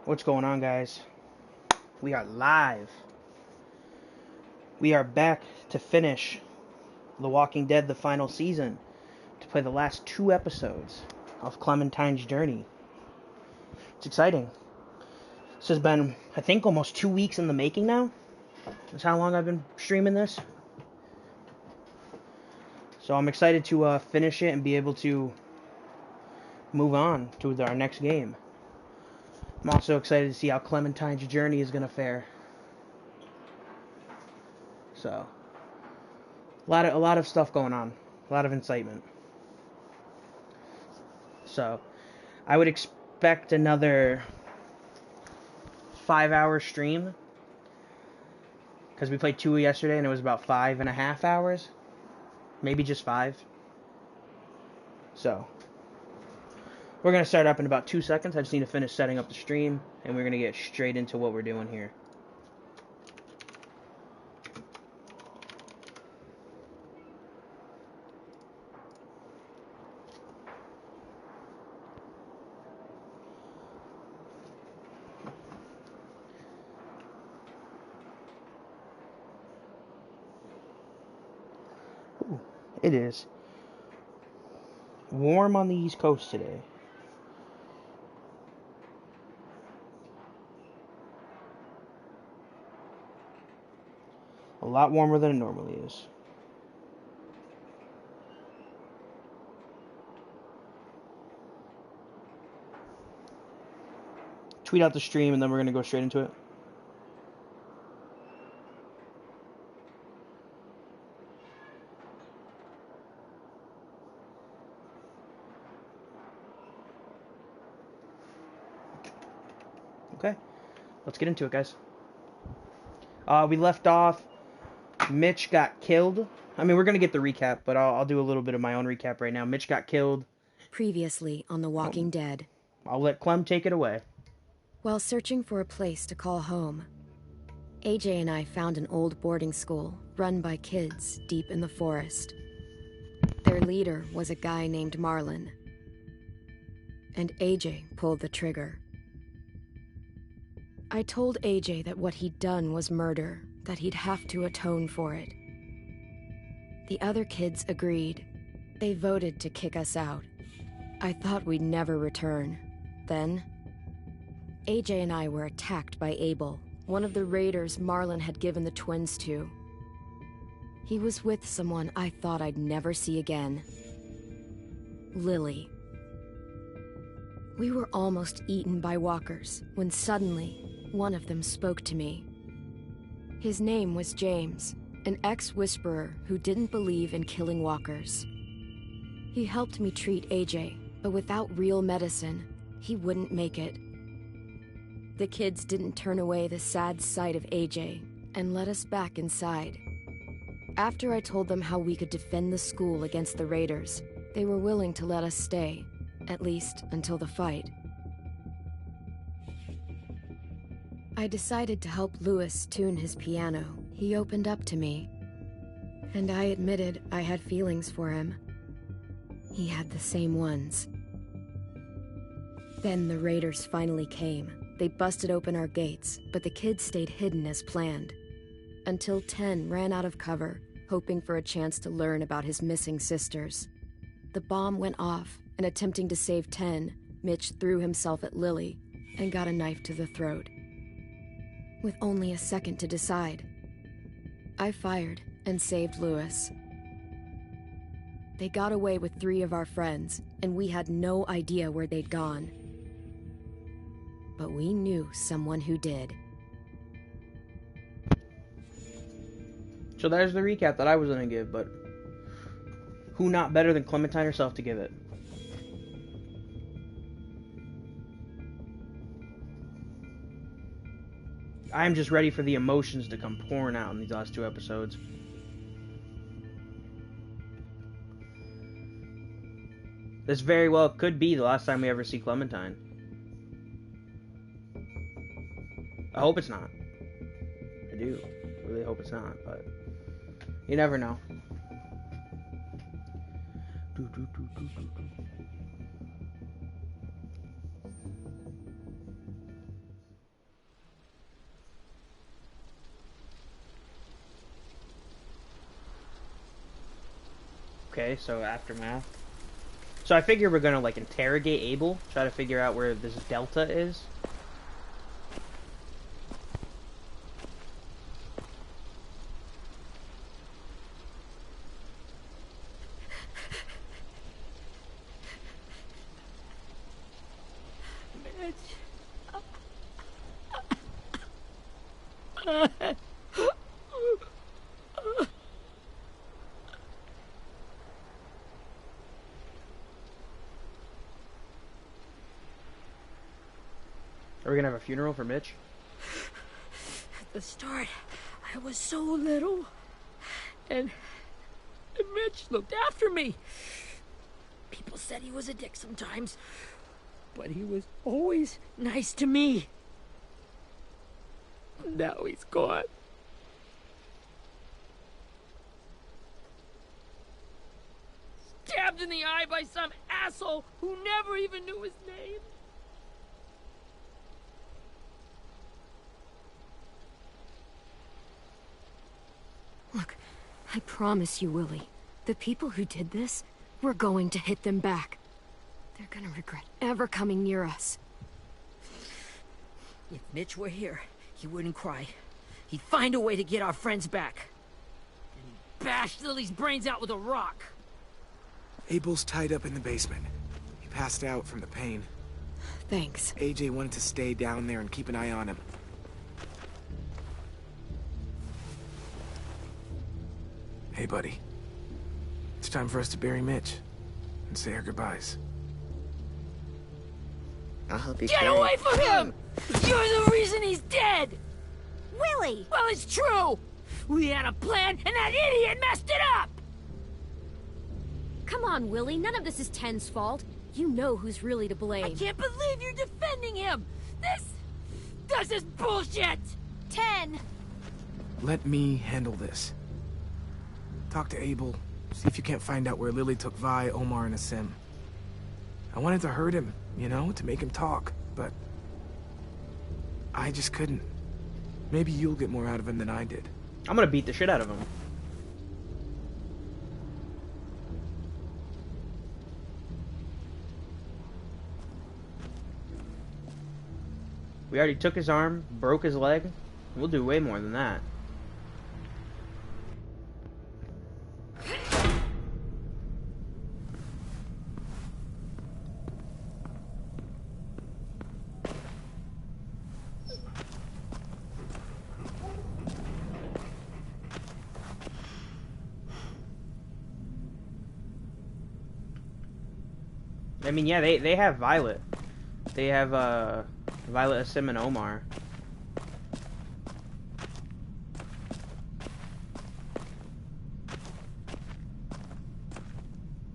What's going on, guys? We are live. We are back to finish The Walking Dead, the final season, to play the last 2 episodes of Clementine's journey. It's exciting. This has been, I think, almost 2 weeks in the making now. That's how long I've been streaming this. So I'm excited to finish it and be able to move on to our next game. I'm also excited to see how Clementine's journey is going to fare. So, a lot of stuff going on. A lot of excitement. So, I would expect another 5-hour stream. Because we played 2 yesterday and it was about 5.5 hours. Maybe just 5. So, we're going to start up in about 2 seconds. I just need to finish setting up the stream. And we're going to get straight into what we're doing here. Ooh, it is warm on the East Coast today. A lot warmer than it normally is. Tweet out the stream and then we're going to go straight into it. Okay, let's get into it, guys. We left off, Mitch got killed. I mean, we're going to get the recap, but I'll do a little bit of my own recap right now. Mitch got killed. Previously on The Walking Dead. I'll let Clem take it away. While searching for a place to call home, AJ and I found an old boarding school run by kids deep in the forest. Their leader was a guy named Marlon, and AJ pulled the trigger. I told AJ that what he'd done was murder, that he'd have to atone for it. The other kids agreed. They voted to kick us out. I thought we'd never return. Then, AJ and I were attacked by Abel, one of the raiders Marlon had given the twins to. He was with someone I thought I'd never see again. Lily. We were almost eaten by walkers when suddenly one of them spoke to me. His name was James, an ex-whisperer who didn't believe in killing walkers. He helped me treat AJ, but without real medicine, he wouldn't make it. The kids didn't turn away the sad sight of AJ and let us back inside. After I told them how we could defend the school against the raiders, they were willing to let us stay, at least until the fight. I decided to help Louis tune his piano. He opened up to me, and I admitted I had feelings for him. He had the same ones. Then the raiders finally came. They busted open our gates, but the kids stayed hidden as planned. Until 10 ran out of cover, hoping for a chance to learn about his missing sisters. The bomb went off, and attempting to save 10, Mitch threw himself at Lily and got a knife to the throat. With only a second to decide, I fired and saved Louis. They got away with 3 of our friends, and we had no idea where they'd gone. But we knew someone who did. So there's the recap that I was going to give, but who not better than Clementine herself to give it? I'm just ready for the emotions to come pouring out in these last 2 episodes. This very well could be the last time we ever see Clementine. I hope it's not. I do. I really hope it's not, but you never know. Okay, so aftermath. So I figure we're gonna like interrogate Abel, try to figure out where this Delta is. Are we gonna have a funeral for Mitch? At the start, I was so little, and Mitch looked after me. People said he was a dick sometimes, but he was always nice to me. Now he's gone. Stabbed in the eye by some asshole who never even knew his name. Look, I promise you, Willie, the people who did this, we're going to hit them back. They're gonna regret ever coming near us. If Mitch were here, he wouldn't cry. He'd find a way to get our friends back. And he'd bash Lily's brains out with a rock. Abel's tied up in the basement. He passed out from the pain. Thanks. AJ wanted to stay down there and keep an eye on him. Hey, buddy. It's time for us to bury Mitch and say our goodbyes. I'll help you Get away from him! You're the reason he's dead! Willie! Well, it's true! We had a plan, and that idiot messed it up! Come on, Willie, none of this is Ten's fault. You know who's really to blame. I can't believe you're defending him! This is bullshit! 10! Let me handle this. Talk to Abel, see if you can't find out where Lily took Vi, Omar, and Asim. I wanted to hurt him, you know, to make him talk, but I just couldn't. Maybe you'll get more out of him than I did. I'm gonna beat the shit out of him. We already took his arm, broke his leg. We'll do way more than that. I mean, yeah, they have Violet. They have, Violet, Asim, and Omar.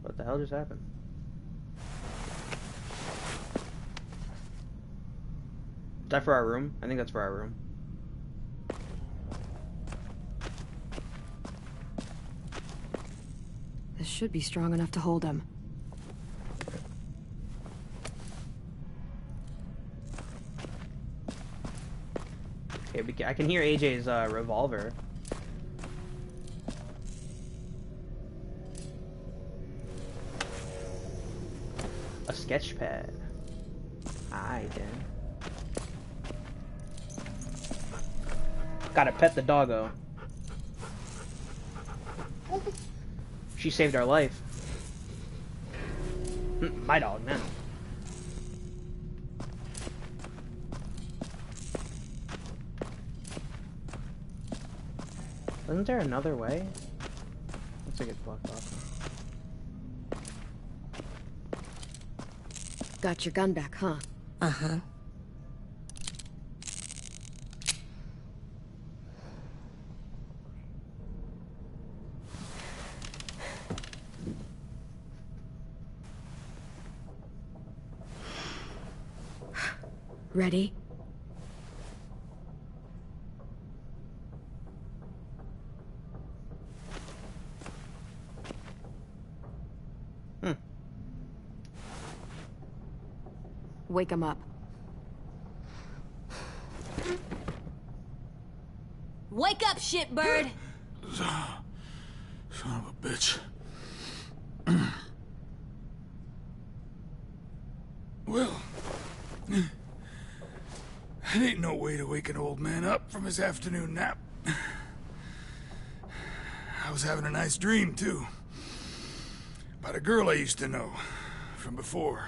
What the hell just happened? Is that for our room? I think that's for our room. This should be strong enough to hold him. Okay, I can hear AJ's revolver. A sketch pad. Aye, then. Gotta pet the doggo. She saved our life. My dog, man. Isn't there another way? Looks like it's blocked off. Got your gun back, huh? Uh-huh. Ready? Wake him up. Wake up, shitbird! Son of a bitch. Well, it ain't no way to wake an old man up from his afternoon nap. I was having a nice dream, too. About a girl I used to know from before.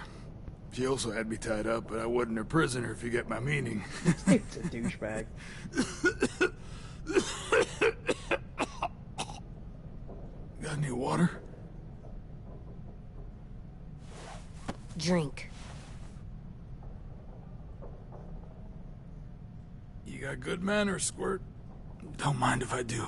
She also had me tied up, but I wasn't her prisoner, if you get my meaning. It's a douchebag. Got any water? Drink. You got good manners, Squirt. Don't mind if I do.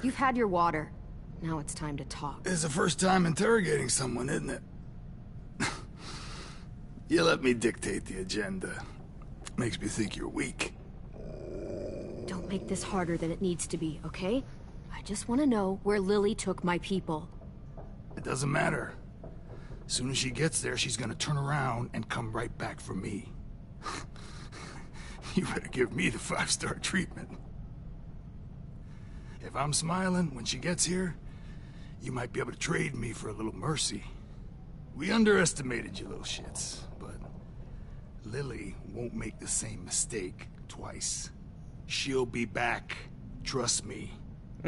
You've had your water. Now it's time to talk. It's the first time interrogating someone, isn't it? You let me dictate the agenda. Makes me think you're weak. Don't make this harder than it needs to be, okay? I just want to know where Lily took my people. It doesn't matter. As soon as she gets there, she's gonna turn around and come right back for me. You better give me the 5-star treatment. If I'm smiling when she gets here, you might be able to trade me for a little mercy. We underestimated you little shits, but Lily won't make the same mistake twice. She'll be back. Trust me.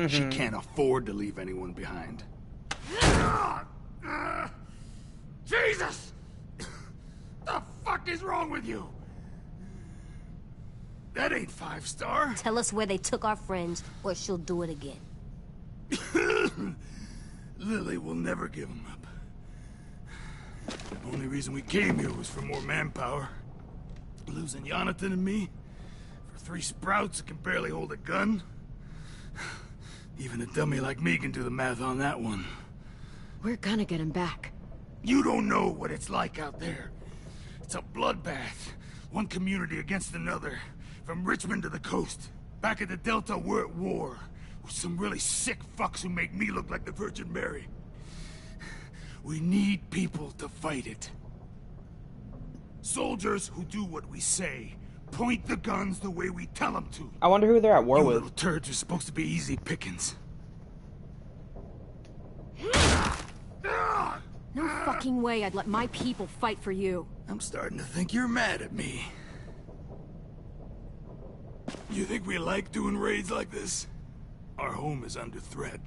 She can't afford to leave anyone behind. Jesus! The fuck is wrong with you? That ain't 5-star. Tell us where they took our friends, or she'll do it again. Lily will never give them up. The only reason we came here was for more manpower. Losing Jonathan and me for 3 sprouts that can barely hold a gun. Even a dummy like me can do the math on that one. We're gonna get him back. You don't know what it's like out there. It's a bloodbath. One community against another. From Richmond to the coast. Back at the Delta, we're at war. With some really sick fucks who make me look like the Virgin Mary. We need people to fight it. Soldiers who do what we say. Point the guns the way we tell them to. I wonder who they're at war You with. little turds are supposed to be easy pickings. No fucking way I'd let my people fight for you. I'm starting to think you're mad at me. You think we like doing raids like this? Our home is under threat.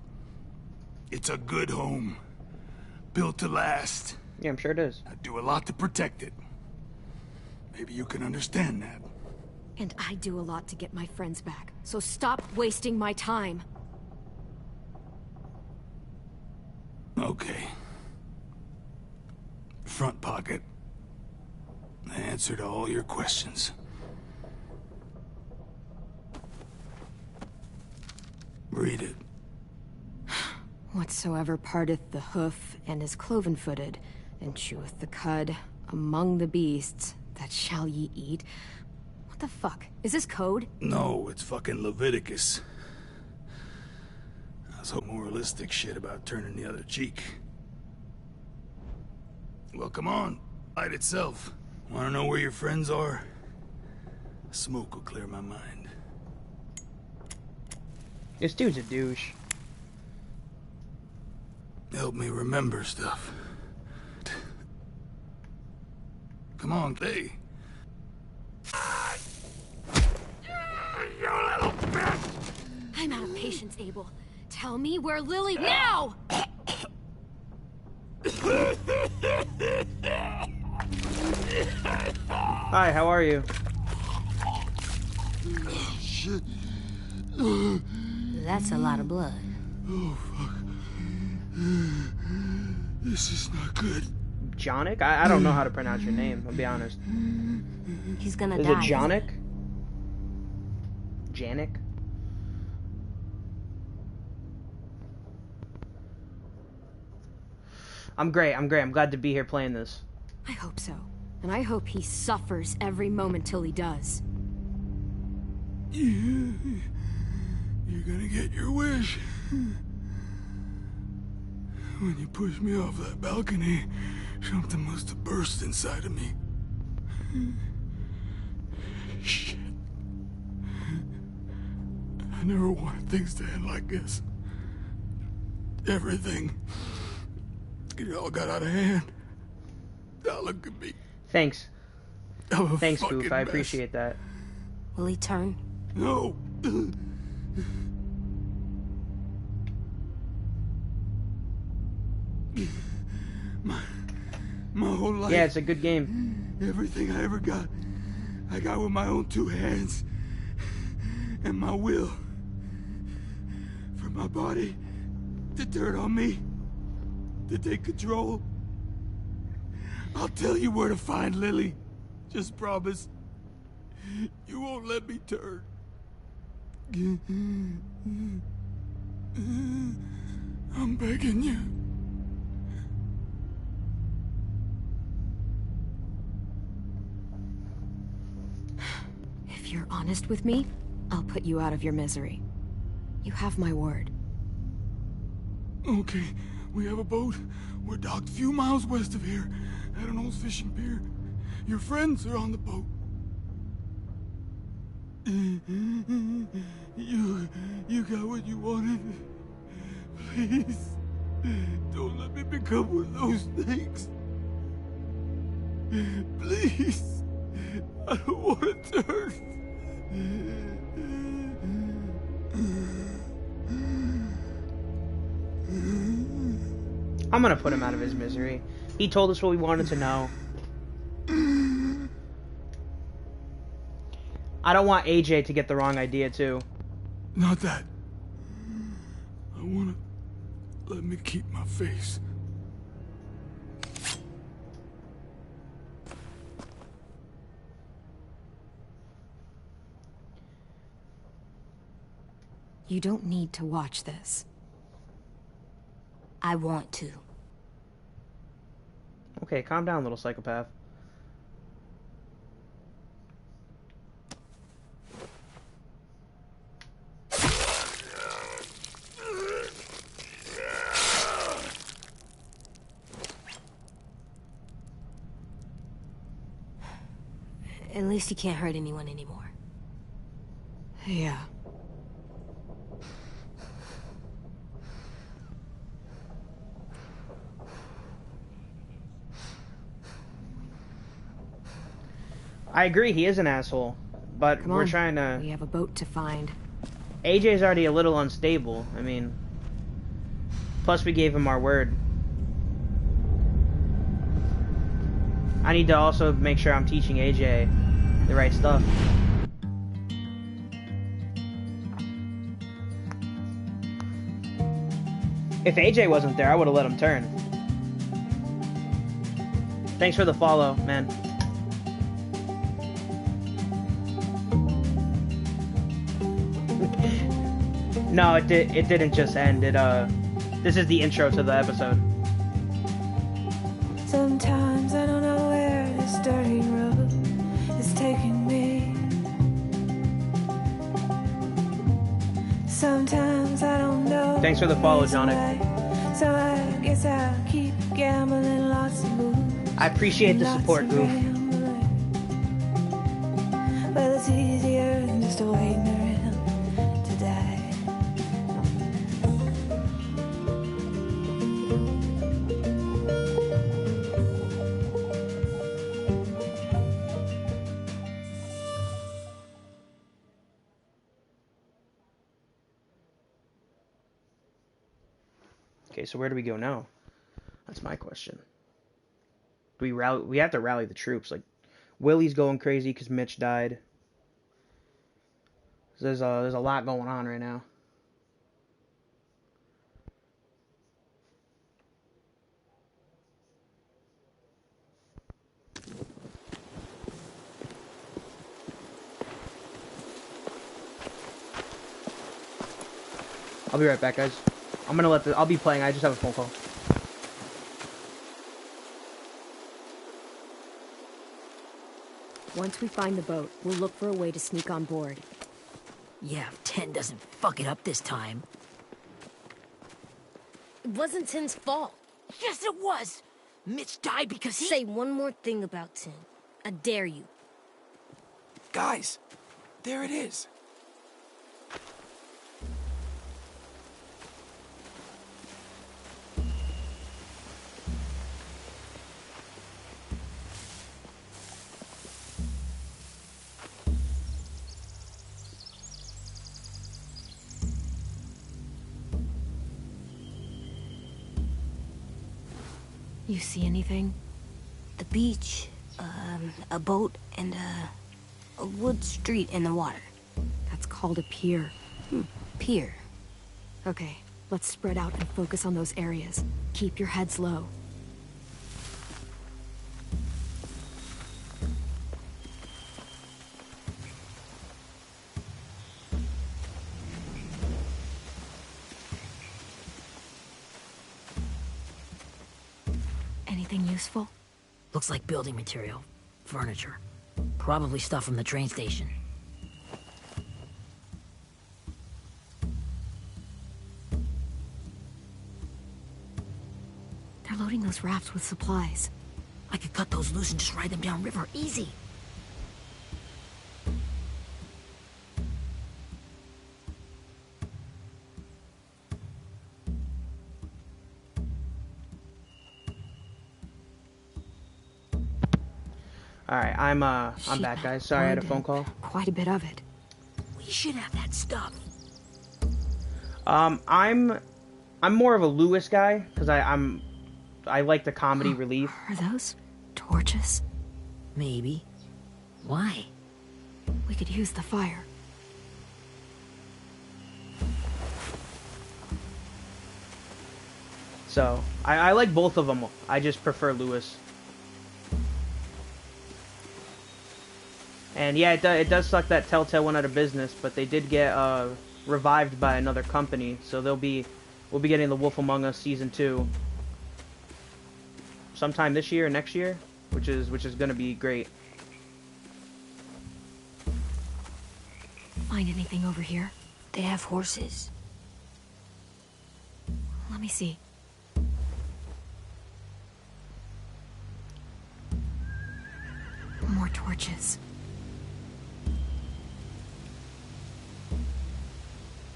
It's a good home. Built to last. Yeah, I'm sure it is. I do a lot to protect it. Maybe you can understand that. And I do a lot to get my friends back. So stop wasting my time. Okay. Front pocket. The answer to all your questions. Read it. Whatsoever parteth the hoof and is cloven-footed, and cheweth the cud among the beasts, that shall ye eat. What the fuck? Is this code? No, it's fucking Leviticus. That's so moralistic shit about turning the other cheek. Well, come on. Light itself. Wanna know where your friends are? Smoke will clear my mind. This dude's a douche. Help me remember stuff. Come on, hey. You little bitch! I'm out of patience, Abel. Tell me where Lily now! Hi, how are you? Shit. That's a lot of blood. Oh, fuck. This is not good. Jonic? I don't know how to pronounce your name, I'll be honest. He's gonna Is die. it Jonic? Janik? I'm great. I'm glad to be here playing this. I hope so. And I hope he suffers every moment till he does. You're gonna get your wish. When you pushed me off that balcony, something must have burst inside of me. Shit. I never wanted things to end like this. Everything. It all got out of hand. Now look at me. Thanks. I'm a Thanks, fucking Goof. I mess. appreciate that. Will he turn? No. My whole life. Yeah, it's a good game. Everything I ever got, I got with my own 2 hands. And my will. For my body to turn on me. To take control. I'll tell you where to find Lily. Just promise. You won't let me turn. I'm begging you. If you're honest with me, I'll put you out of your misery. You have my word. Okay, we have a boat. We're docked a few miles west of here at an old fishing pier. Your friends are on the boat. You got what you wanted. Please, don't let me become one of those things. Please, I don't want to turn. I'm gonna put him out of his misery. He told us what we wanted to know. I don't want AJ to get the wrong idea, too. Not that. I want to let me keep my face. You don't need to watch this. I want to. Okay, calm down, little psychopath. At least he can't hurt anyone anymore. Yeah. I agree, he is an asshole. But Come we're on. trying to... We have a boat to find. AJ's already a little unstable. I mean... Plus we gave him our word. I need to also make sure I'm teaching AJ the right stuff. If AJ wasn't there, I would have let him turn. Thanks for the follow, man. No, it didn't just end. This is the intro to the episode. Sometimes I don't know where this dirty road is taking me. Sometimes I don't know. Thanks for the follow, Johnny. So I guess I'll keep gambling lots of moves. I appreciate the support, Goof. Well, it's easier than just waiting around to die. Okay, so where do we go now? That's my question. Do we rally? We have to rally the troops. Like, Willie's going crazy because Mitch died. There's a lot going on right now. I'll be right back, guys. I'm gonna I'll be playing. I just have a phone call. Once we find the boat, we'll look for a way to sneak on board. Yeah, if 10 doesn't fuck it up this time. It wasn't Tin's fault. Yes, it was! Mitch died because he... Say one more thing about Tin. I dare you. Guys, there it is. You see anything? The beach, a boat, and a wood street in the water. That's called a pier. Pier. Okay, let's spread out and focus on those areas. Keep your heads low. Anything useful? Looks like building material. Furniture. Probably stuff from the train station. They're loading those rafts with supplies. I could cut those loose and just ride them downriver. Easy. Alright, I'm back, guys. Sorry, I had a phone call. Quite a bit of it. We should have that stuff. I'm more of a Lewis guy, because I like the comedy relief. Are those torches? Maybe. Why? We could use the fire. So, I like both of them. I just prefer Lewis. And yeah, it does suck that Telltale went out of business, but they did get revived by another company, so we'll be getting The Wolf Among Us Season 2 sometime this year or next year, which is going to be great. Find anything over here? They have horses. Let me see. More torches.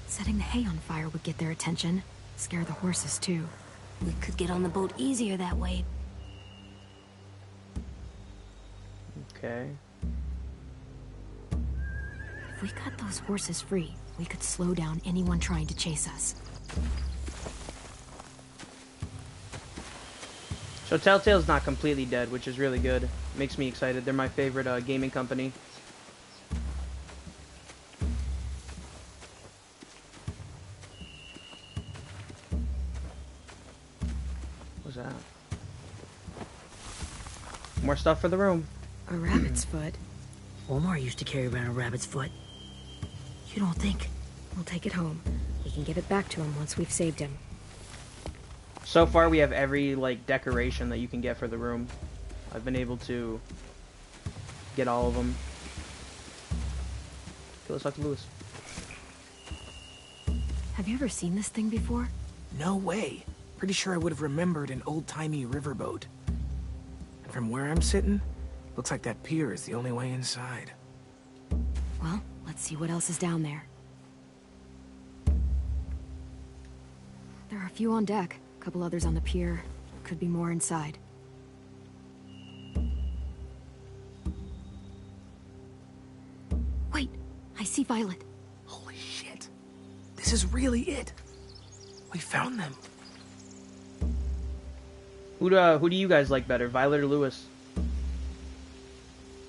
Setting the hay on fire would get their attention. Scare the horses, too. We could get on the boat easier that way. Okay. If we cut those horses free, we could slow down anyone trying to chase us. So Telltale's not completely dead, which is really good. Makes me excited. They're my favorite gaming company. What's that? More stuff for the room. A rabbit's foot. Omar used to carry around a rabbit's foot. You don't think? We'll take it home. We can give it back to him once we've saved him. So far, we have every, like, decoration that you can get for the room. I've been able to get all of them. Okay, let's talk to Lewis. Have you ever seen this thing before? No way. Pretty sure I would have remembered an old-timey riverboat. And from where I'm sitting, looks like that pier is the only way inside. Well, let's see what else is down there. There are a few on deck. A couple others on the pier. Could be more inside. Wait, I see Violet. Holy shit. This is really it. We found them. Who do you guys like better, Violet or Lewis?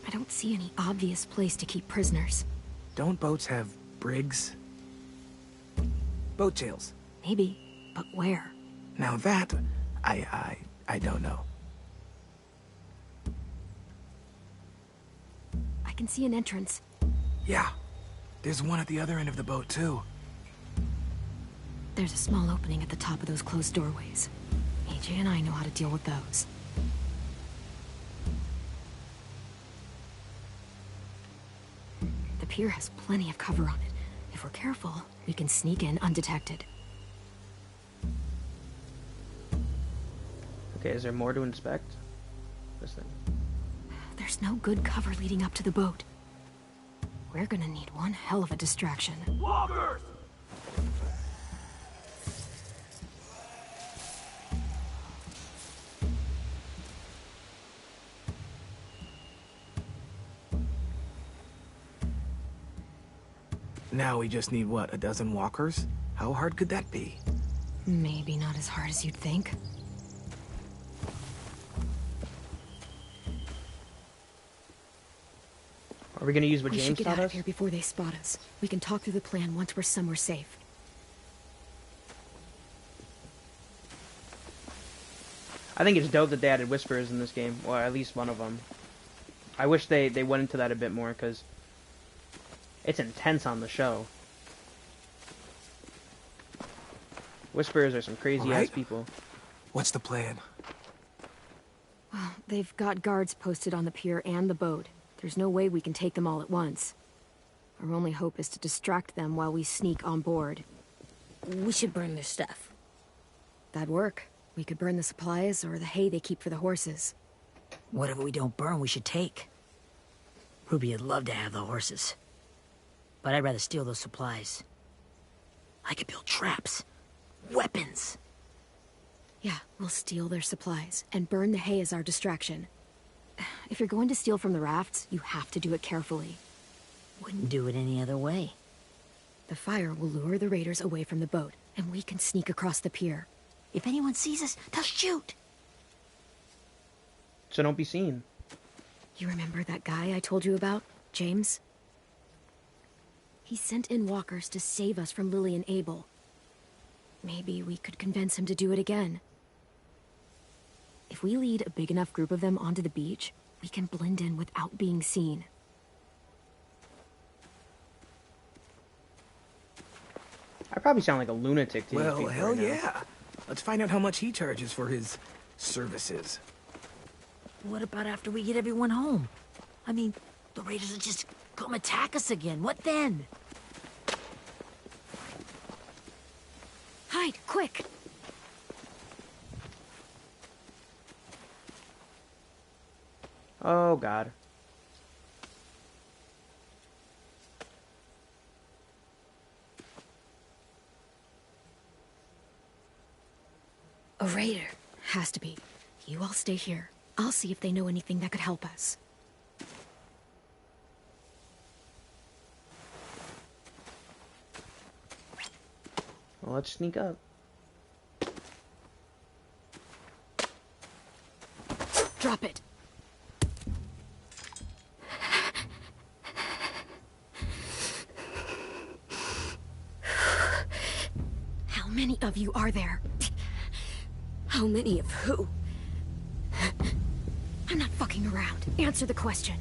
I don't see any obvious place to keep prisoners. Don't boats have brigs? Boat jails. Maybe, but where? Now that, I don't know. I can see an entrance. Yeah. There's one at the other end of the boat, too. There's a small opening at the top of those closed doorways. AJ and I know how to deal with those. The pier has plenty of cover on it. If we're careful, we can sneak in undetected. Okay, is there more to inspect? This thing. There's no good cover leading up to the boat. We're gonna need one hell of a distraction. Walkers! Now we just need, what, a dozen walkers? How hard could that be? Maybe not as hard as you'd think. Are we gonna use what We James should get taught out of us? here before they spot us. We can talk through the plan once we're somewhere safe. I think it's dope that they added whispers in this game, or at least one of them. I wish they went into that a bit more, because it's intense on the show. Whisperers are some crazy-ass people. What's the plan? Well, they've got guards posted on the pier and the boat. There's no way we can take them all at once. Our only hope is to distract them while we sneak on board. We should burn their stuff. That'd work. We could burn the supplies or the hay they keep for the horses. Whatever we don't burn, we should take. Ruby would love to have the horses. But I'd rather steal those supplies. I could build traps. Weapons. Yeah, we'll steal their supplies and burn the hay as our distraction. If you're going to steal from the rafts, you have to do it carefully. Wouldn't do it any other way. The fire will lure the raiders away from the boat, and we can sneak across the pier. If anyone sees us, they'll shoot. So don't be seen. You remember that guy I told you about, James? He sent in walkers to save us from Lily and Abel. Maybe we could convince him to do it again. If we lead a big enough group of them onto the beach, we can blend in without being seen. I probably sound like a lunatic to these Well, people hell right now. yeah. Let's find out how much he charges for his services. What about after we get everyone home? I mean, the raiders will just come attack us again. What then? Hide, quick! Oh, God. A raider. Has to be. You all stay here. I'll see if they know anything that could help us. Well, let's sneak up. Drop it. How many of you are there? How many of who? I'm not fucking around. Answer the question.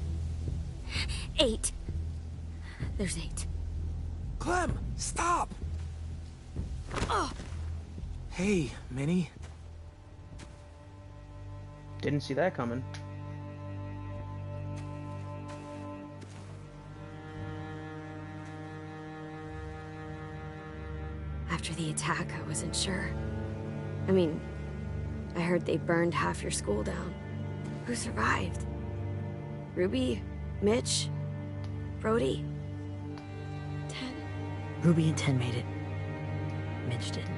8. There's 8. Clem, stop! Oh! Hey, Minnie. Didn't see that coming. After the attack, I wasn't sure. I mean, I heard they burned half your school down. Who survived? Ruby? Mitch? Brody? 10? Ruby and 10 made it. Mitch didn't.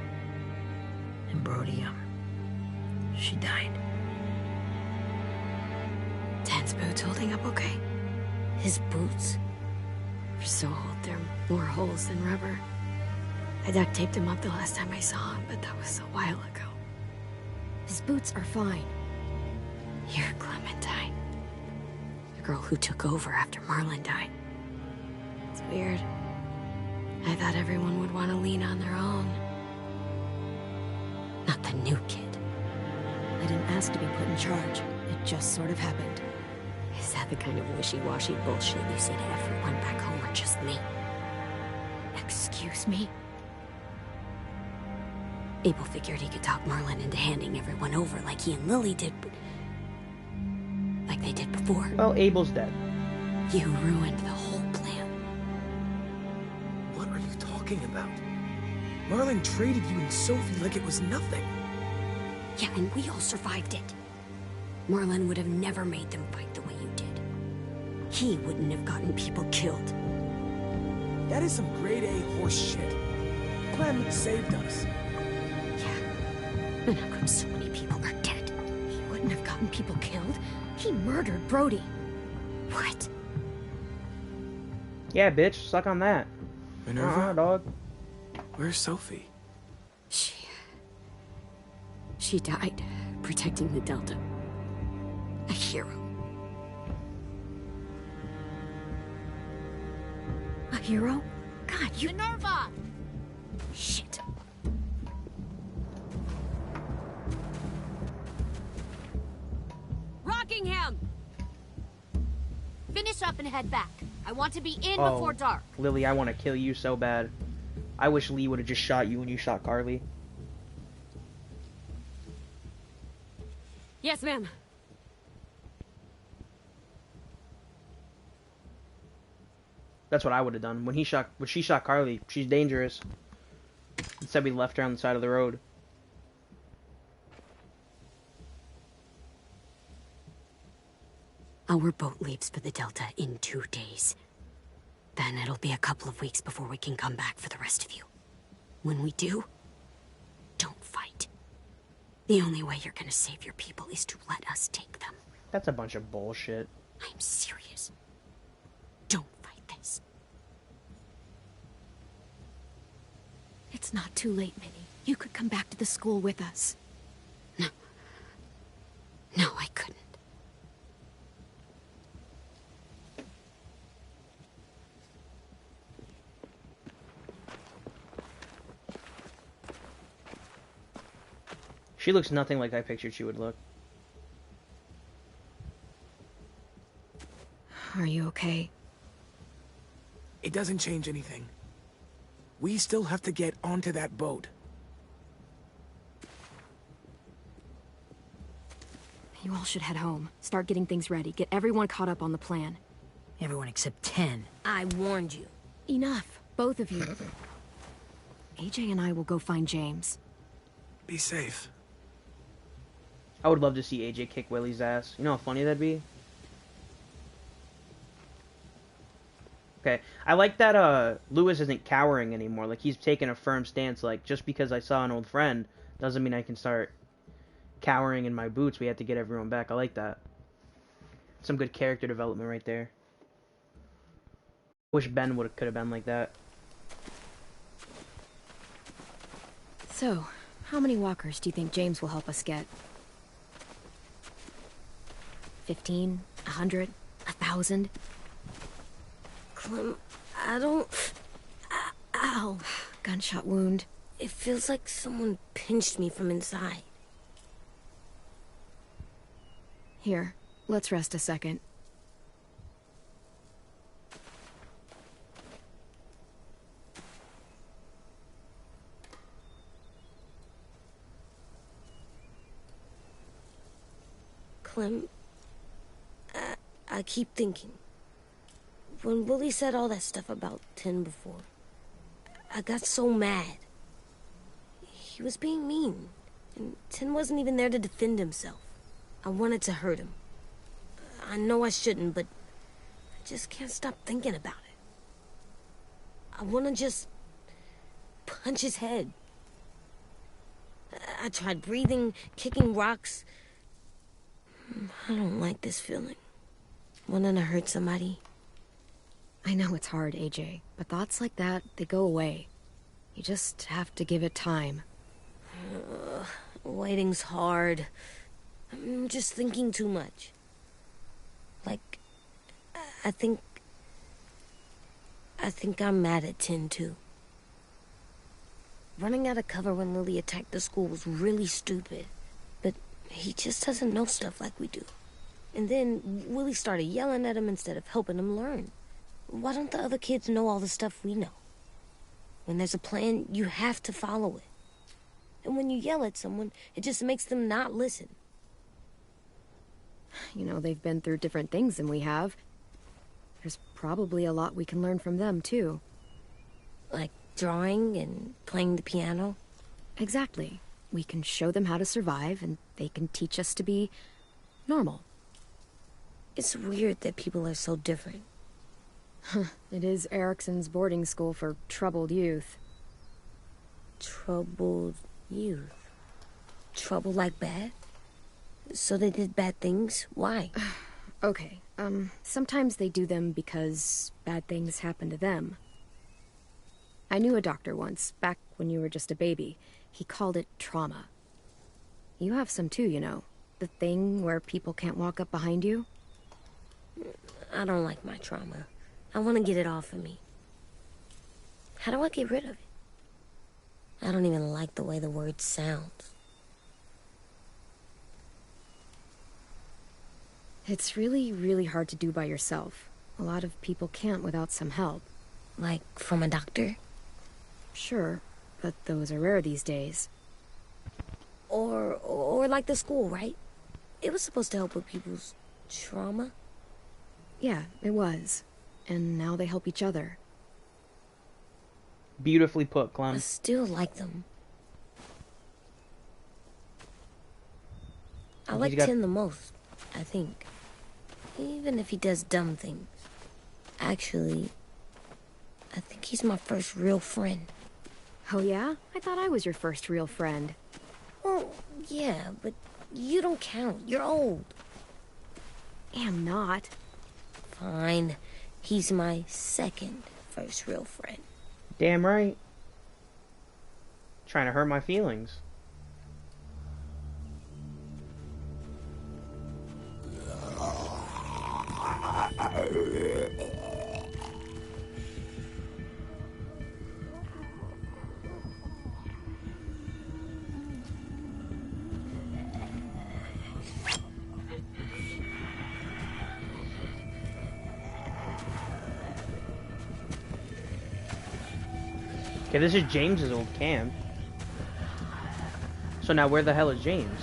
And Brody, she died. 10's boots holding up okay? His boots? They're so old, there are more holes than rubber. I duct taped him up the last time I saw him, but that was a while ago. His boots are fine. You're Clementine. The girl who took over after Marlon died. It's weird. I thought everyone would want to lean on their own. Not the new kid. I didn't ask to be put in charge. It just sort of happened. Is that the kind of wishy-washy bullshit you say to everyone back home, or just me? Excuse me? Abel figured he could talk Marlon into handing everyone over like he and Lily did, but... like they did before. Well, Abel's dead. You ruined the whole plan. What are you talking about? Marlon traded you and Sophie like it was nothing. Yeah, and we all survived it. Marlon would have never made them fight the way you did. He wouldn't have gotten people killed. That is some grade A horse shit. Clem saved us. Yeah, and how come so many people are dead? He wouldn't have gotten people killed. He murdered Brody. What? Yeah, bitch, suck on that. Minerva? Dog. Where's Sophie? She died protecting the Delta. A hero. hero? God, you... Minerva! Shit. Rockingham! Finish up and head back. I want to be in Oh, before dark. Lily, I want to kill you so bad. I wish Lee would have just shot you when you shot Carly. Yes, ma'am. That's what I would have done. When she shot Carly, she's dangerous. Instead we left her on the side of the road. Our boat leaves for the Delta in 2 days. Then it'll be a couple of weeks before we can come back for the rest of you. When we do, don't fight. The only way you're gonna save your people is to let us take them. That's a bunch of bullshit. I'm serious. Don't fight this. It's not too late, Minnie. You could come back to the school with us. No. No, I couldn't. She looks nothing like I pictured she would look. Are you okay? It doesn't change anything. We still have to get onto that boat. You all should head home. Start getting things ready. Get everyone caught up on the plan. Everyone except 10. I warned you. Enough. Both of you. AJ and I will go find James. Be safe. I would love to see AJ kick Willie's ass. You know how funny that'd be? Okay, I like that Lewis isn't cowering anymore. Like, he's taking a firm stance. Like, just because I saw an old friend doesn't mean I can start cowering in my boots. We have to get everyone back. I like that. Some good character development right there. Wish Ben could have been like that. So, how many walkers do you think James will help us get? 15? 100? 1,000? Clem, I don't... Ow. Gunshot wound. It feels like someone pinched me from inside. Here, let's rest a second. Clem, I keep thinking. When Willie said all that stuff about 10 before, I got so mad. He was being mean, and 10 wasn't even there to defend himself. I wanted to hurt him. I know I shouldn't, but I just can't stop thinking about it. I want to just punch his head. I tried breathing, kicking rocks. I don't like this feeling. Wanting to hurt somebody. I know it's hard, AJ, but thoughts like that, they go away. You just have to give it time. Waiting's hard. I'm just thinking too much. Like, I think I'm mad at 10 too. Running out of cover when Lily attacked the school was really stupid. But he just doesn't know stuff like we do. And then Willie started yelling at him instead of helping him learn. Why don't the other kids know all the stuff we know? When there's a plan, you have to follow it. And when you yell at someone, it just makes them not listen. You know, they've been through different things than we have. There's probably a lot we can learn from them, too. Like drawing and playing the piano? Exactly. We can show them how to survive, and they can teach us to be normal. It's weird that people are so different. It is Erickson's boarding school for troubled youth. Troubled youth? Trouble like bad? So they did bad things? Why? Okay, sometimes they do them because bad things happen to them. I knew a doctor once, back when you were just a baby. He called it trauma. You have some too, you know. The thing where people can't walk up behind you. I don't like my trauma. I want to get it off of me. How do I get rid of it? I don't even like the way the word sounds. It's really, really hard to do by yourself. A lot of people can't without some help. Like from a doctor? Sure, but those are rare these days. Or like the school, right? It was supposed to help with people's trauma. Yeah, it was. And now they help each other. Beautifully put, I Clem. still like them. I He's like got- Tin the most, I think. Even if he does dumb things. Actually, I think he's my first real friend. Oh yeah? I thought I was your first real friend. Well, yeah, but you don't count. You're old. Am not. Fine. He's my second first real friend. Damn right. Trying to hurt my feelings. Okay, this is James's old camp. So now where the hell is James?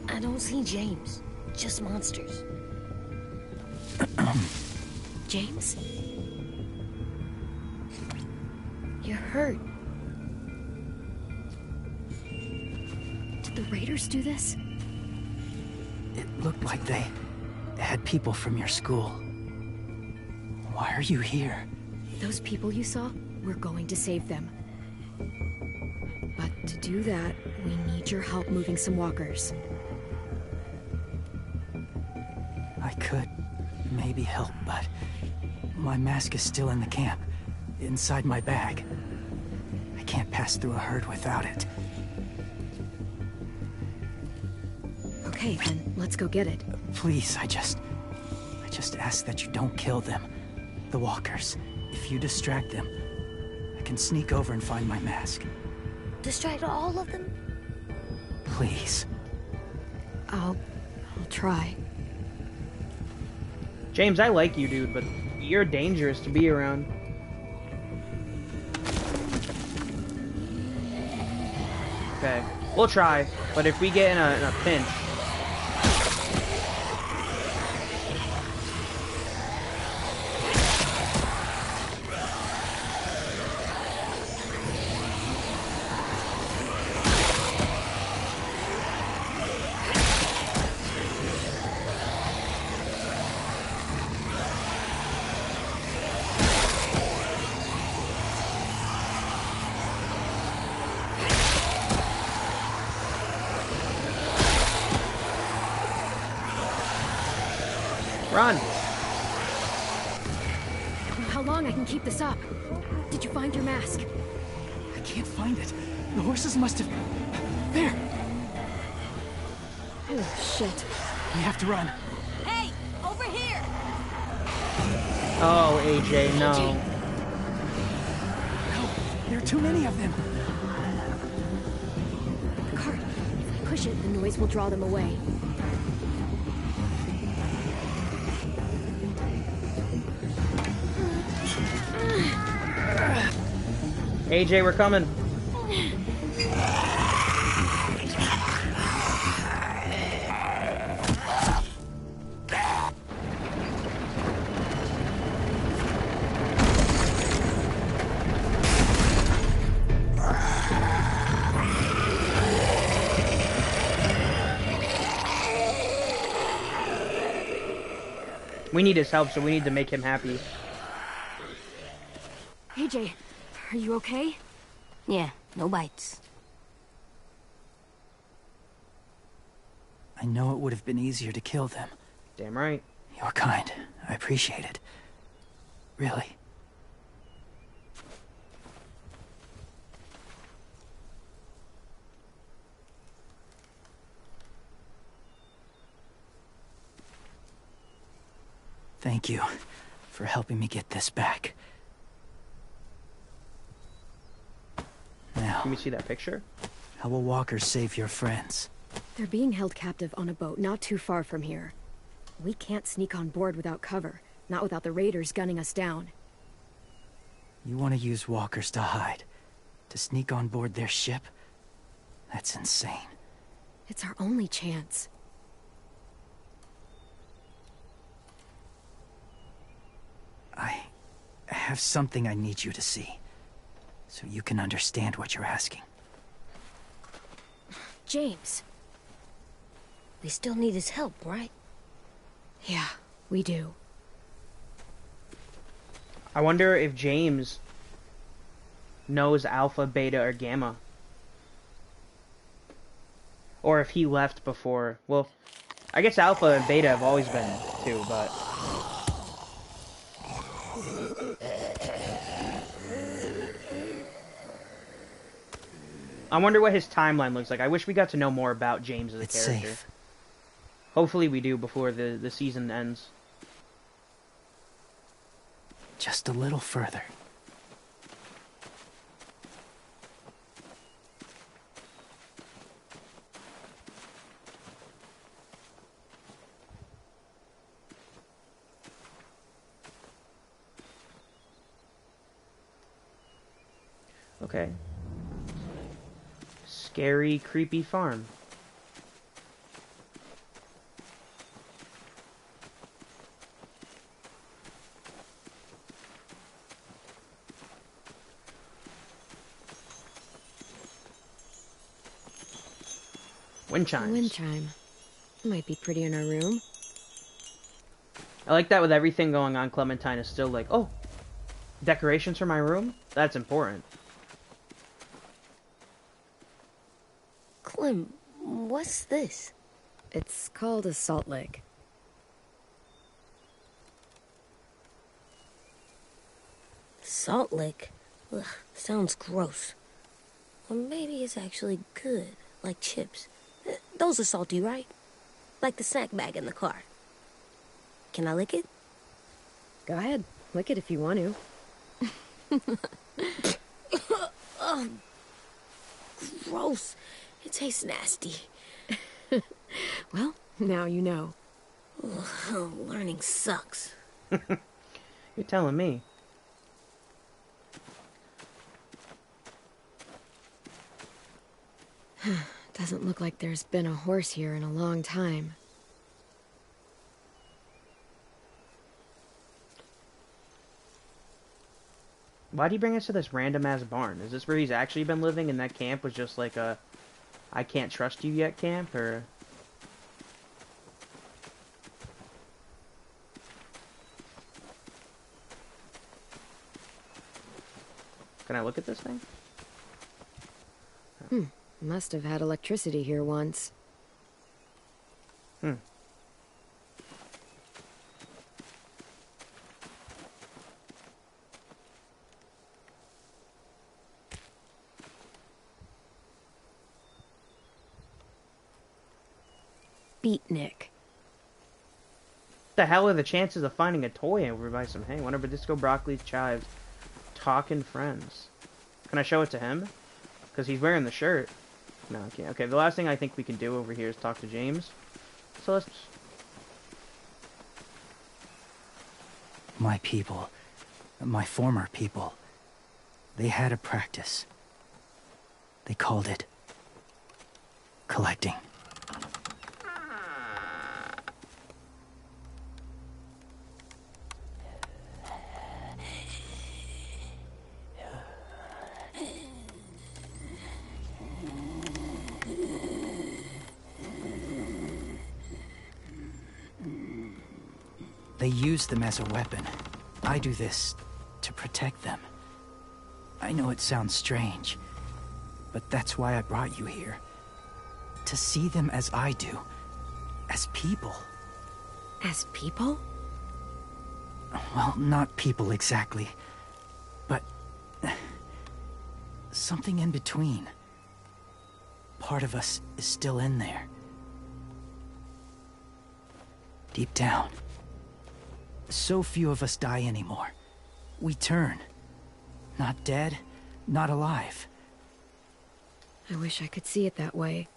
I don't see James. Just monsters. James? You're hurt. Did the Raiders do this? It looked like they had people from your school. Why are you here? Those people you saw, we're going to save them. But to do that, we need your help moving some walkers. I could maybe help, but my mask is still in the camp, inside my bag. I can't pass through a herd without it. Okay, then let's go get it. Please, I just ask that you don't kill them. The walkers. If you distract them, I can sneak over and find my mask. Distract all of them? Please. I'll try. James, I like you, dude, but you're dangerous to be around. Okay, we'll try, but if we get in a pinch... Run! How long I can keep this up? Did you find your mask? I can't find it. The horses must have... There! Oh, shit. We have to run. Hey, over here! Oh, AJ, no. No, there are too many of them. The cart. If I push it, the noise will draw them away. AJ, we're coming. We need his help, so we need to make him happy. AJ, are you okay? Yeah, no bites. I know it would have been easier to kill them. Damn right. You're kind. I appreciate it. Really. Thank you for helping me get this back. Now, Can we see that picture? how will Walker save your friends? They're being held captive on a boat not too far from here. We can't sneak on board without cover, not without the raiders gunning us down. You want to use walkers to hide? To sneak on board their ship? That's insane. It's our only chance. I have something I need you to see, so you can understand what you're asking. James. We still need his help, right? Yeah, we do. I wonder if James knows Alpha, Beta, or Gamma. Or if he left before. Well, I guess Alpha and Beta have always been too, but... I wonder what his timeline looks like. I wish we got to know more about James as a character. Safe. Hopefully we do before the season ends. Just a little further. Okay. Scary, creepy farm. Wind chimes. A wind chime. Might be pretty in our room. I like that with everything going on, Clementine is still like, oh, decorations for my room? That's important. Clem, what's this? It's called a salt lick. Salt lick? Ugh, sounds gross. Or maybe it's actually good, like chips. Those are salty, right? Like the snack bag in the car. Can I lick it? Go ahead, lick it if you want to. Ugh. Gross. It tastes nasty. Well, now you know. Ugh, learning sucks. You're telling me. Doesn't look like there's been a horse here in a long time. Why'd he bring us to this random-ass barn? Is this where he's actually been living and that camp was just like a I can't trust you yet camp, or... Can I look at this thing? Must have had electricity here once. Beatnik. The hell are the chances of finding a toy over by some hay? Whenever Disco Broccoli's chives talking friends. Can I show it to him? Because he's wearing the shirt. No, I can't. Okay, the last thing I think we can do over here is talk to James. So let's... My people, my former people, they had a practice. They called it collecting. They use them as a weapon. I do this to protect them. I know it sounds strange, but that's why I brought you here. To see them as I do. As people. As people? Well, not people exactly, but something in between. Part of us is still in there. Deep down. So few of us die anymore. We turn. Not dead, not alive. I wish I could see it that way.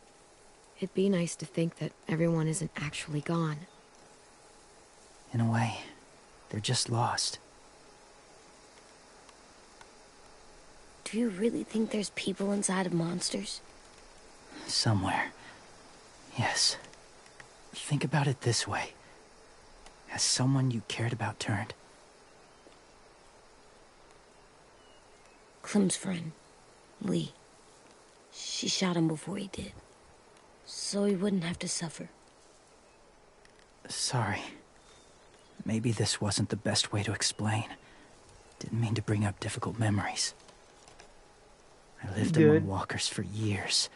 It'd be nice to think that everyone isn't actually gone. In a way, they're just lost. Do you really think there's people inside of monsters? Somewhere. Yes. Think about it this way. Has someone you cared about turned? Clem's friend, Lee. She shot him before he did. So he wouldn't have to suffer. Sorry. Maybe this wasn't the best way to explain. Didn't mean to bring up difficult memories. I lived among walkers for years.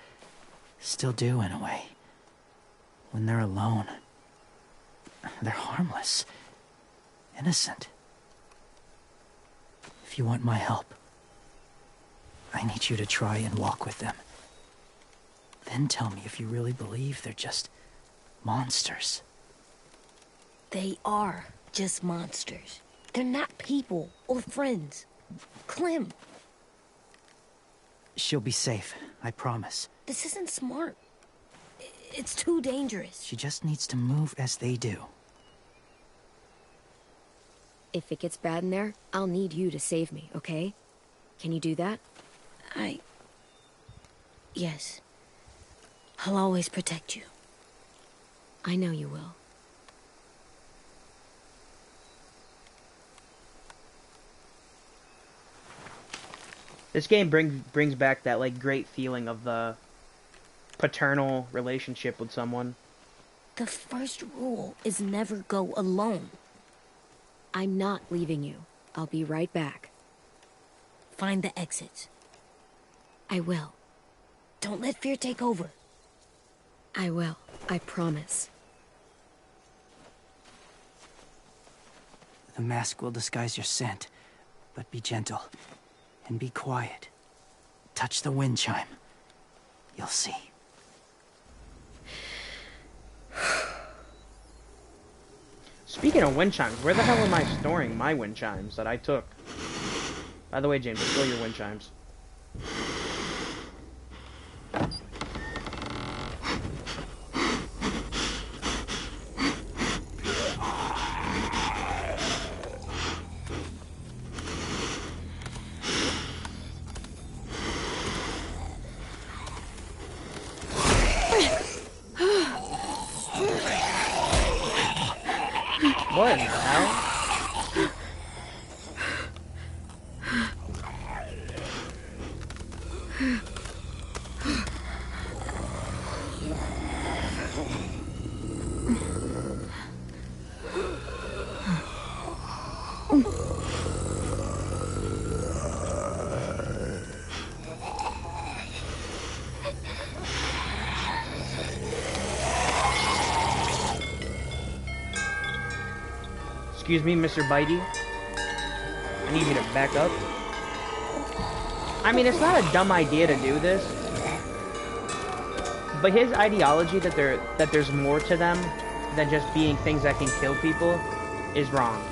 Still do, in a way. When they're alone, they're harmless. Innocent. If you want my help, I need you to try and walk with them. Then tell me if you really believe they're just monsters. They are just monsters. They're not people or friends. Clem. She'll be safe, I promise. This isn't smart. It's too dangerous. She just needs to move as they do. If it gets bad in there, I'll need you to save me, okay? Can you do that? Yes. I'll always protect you. I know you will. This game brings back that like great feeling of the paternal relationship with someone. The first rule is never go alone. I'm not leaving you. I'll be right back. Find the exits. I will. Don't let fear take over. I will. I promise. The mask will disguise your scent, but be gentle. And be quiet. Touch the wind chime. You'll see. Speaking of wind chimes, where the hell am I storing my wind chimes that I took? By the way, James, store your wind chimes. What in the hell? Excuse me, Mr. Bitey. I need you to back up. I mean, it's not a dumb idea to do this, but his ideology that there's more to them than just being things that can kill people is wrong.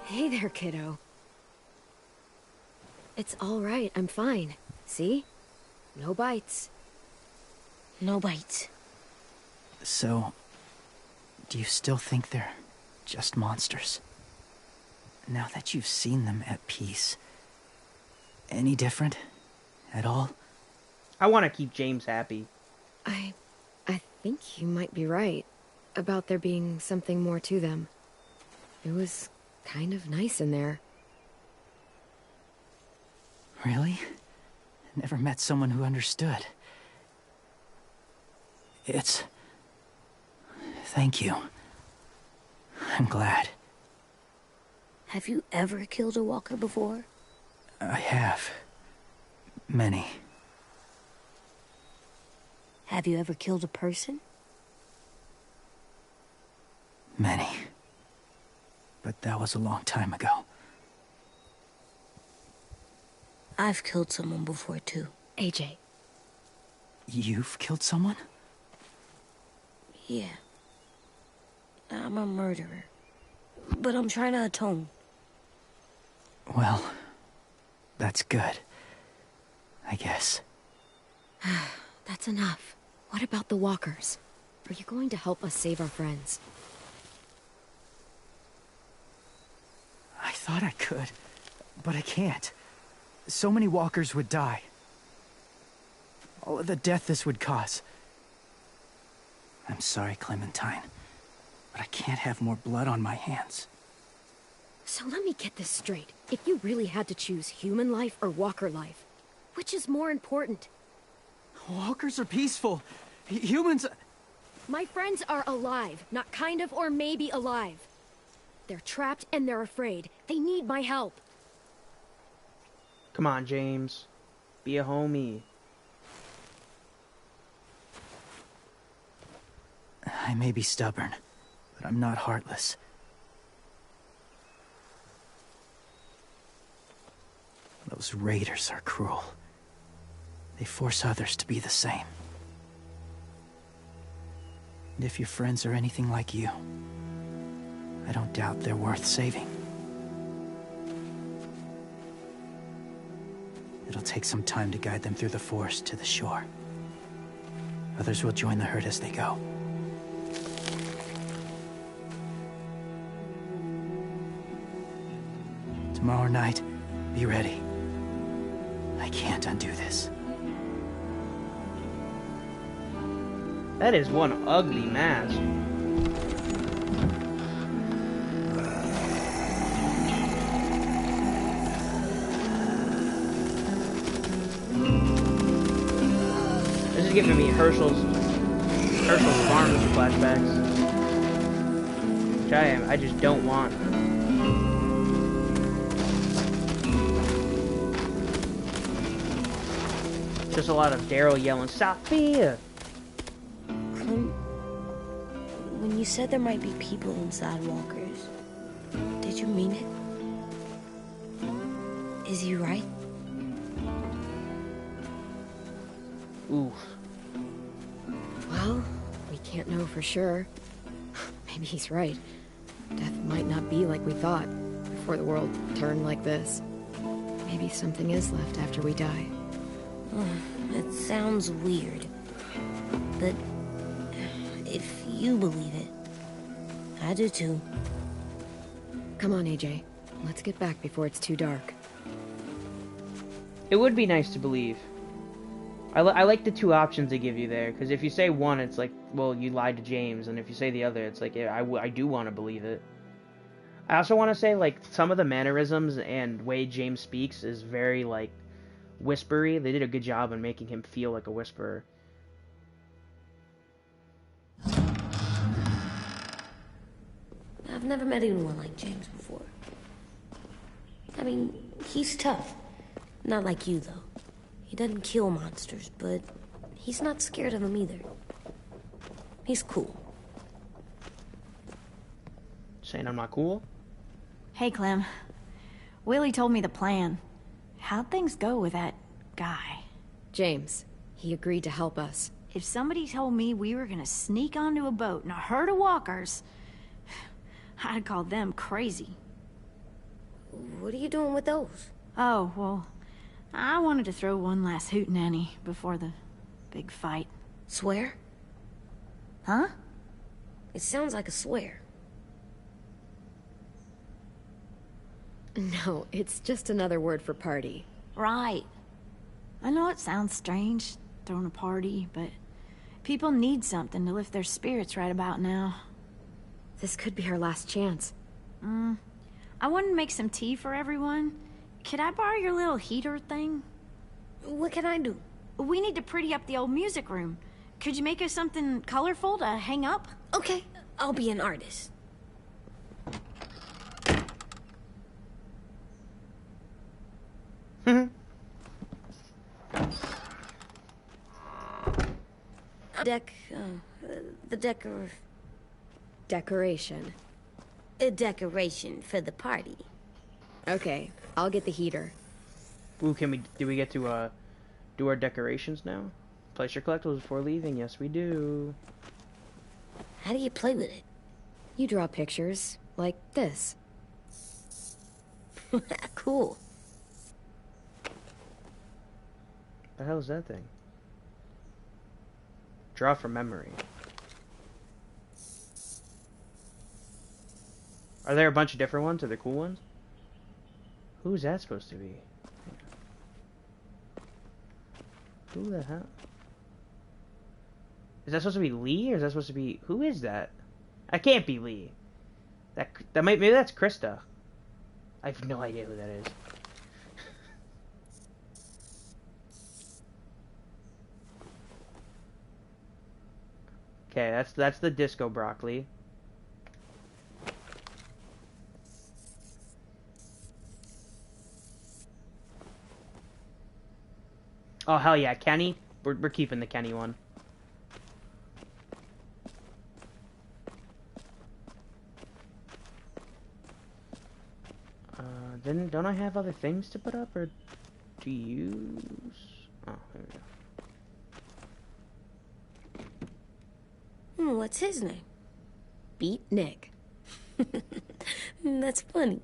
Hey there, kiddo. It's all right. I'm fine. See? No bites. No bites. So, do you still think they're just monsters? Now that you've seen them at peace, any different at all? I want to keep James happy. I think you might be right about there being something more to them. It was kind of nice in there. Really? Never met someone who understood. Thank you. I'm glad. Have you ever killed a walker before? I have. Many. Have you ever killed a person? Many. But that was a long time ago. I've killed someone before, too. AJ. You've killed someone? Yeah. I'm a murderer. But I'm trying to atone. Well, that's good. I guess. That's enough. What about the walkers? Are you going to help us save our friends? I thought I could, but I can't. So many walkers would die. All of the death this would cause. I'm sorry, Clementine, but I can't have more blood on my hands. So let me get this straight. If you really had to choose human life or walker life, which is more important? Walkers are peaceful. Humans... My friends are alive, not kind of or maybe alive. They're trapped and they're afraid. They need my help. Come on, James. Be a homie. I may be stubborn, but I'm not heartless. Those raiders are cruel. They force others to be the same. And if your friends are anything like you, I don't doubt they're worth saving. It'll take some time to guide them through the forest to the shore. Others will join the herd as they go. Tomorrow night, be ready. I can't undo this. That is one ugly mask. This is giving me Herschel's Farms flashbacks. Which I just don't want. Just a lot of Daryl yelling, Sophia! When you said there might be people inside walkers, did you mean it? Is he right? Oof. Well, we can't know for sure. Maybe he's right. Death might not be like we thought before the world turned like this. Maybe something is left after we die. It sounds weird, but if you believe it, I do too. Come on, AJ. Let's get back before it's too dark. It would be nice to believe. I like the two options they give you there, because if you say one, it's like, well, you lied to James, and if you say the other, it's like, yeah, I do want to believe it. I also want to say, like, some of the mannerisms and way James speaks is very, like, whispery. They did a good job in making him feel like a whisperer. I've never met anyone like James before. I mean, he's tough. Not like you, though. He doesn't kill monsters, but he's not scared of them either. He's cool. Saying I'm not cool? Hey, Clem. Willie told me the plan. How'd things go with that guy? James. He agreed to help us. If somebody told me we were gonna sneak onto a boat in a herd of walkers, I'd call them crazy. What are you doing with those? Oh, well, I wanted to throw one last hootenanny before the big fight. Swear? Huh? It sounds like a swear. No, it's just another word for party. Right. I know it sounds strange, throwing a party, but people need something to lift their spirits right about now. This could be our last chance. I wanted to make some tea for everyone. could I borrow your little heater thing? What can I do? We need to pretty up the old music room. Could you make us something colorful to hang up? Okay, I'll be an artist. Decoration. A decoration for the party. Okay, I'll get the heater. Ooh, do we get to, do our decorations now? Place your collectibles before leaving. Yes, we do. How do you play with it? You draw pictures, like this. Cool. The hell is that thing? Draw from memory. Are there a bunch of different ones? Are there cool ones? Who's that supposed to be? Who the hell? Is that supposed to be Lee, or is that supposed to be... Who is that? That can't be Lee. That might... Maybe that's Krista. I have no idea who that is. Okay, that's the disco broccoli. Oh hell yeah, Kenny. We're keeping the Kenny one. Don't I have other things to put up, or to use? Oh, there we go. What's his name? Beat Nick. That's funny.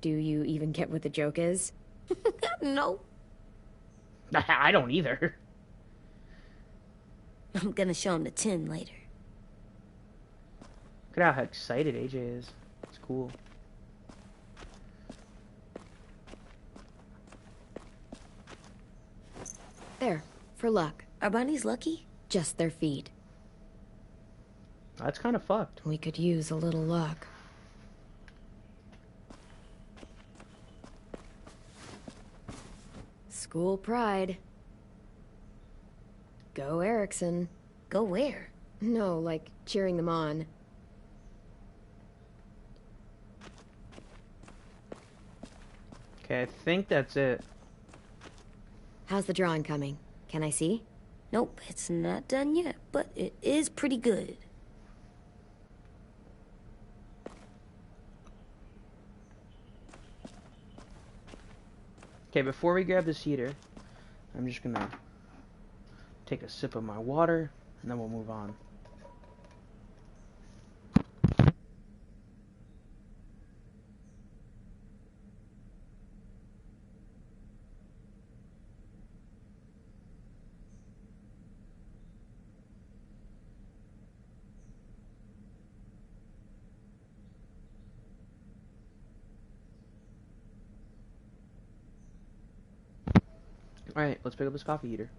Do you even get what the joke is? No. I don't either. I'm gonna show him the tin later. Look at how excited AJ is. It's cool. There, for luck. Are bunnies lucky? Just their feet. That's kind of fucked. We could use a little luck. School pride. Go Erickson. Go where? No, like cheering them on. Okay, I think that's it. How's the drawing coming? Can I see? Nope, it's not done yet, but it is pretty good. Okay, before we grab this heater, I'm just gonna take a sip of my water, and then we'll move on. Alright, let's pick up this coffee heater.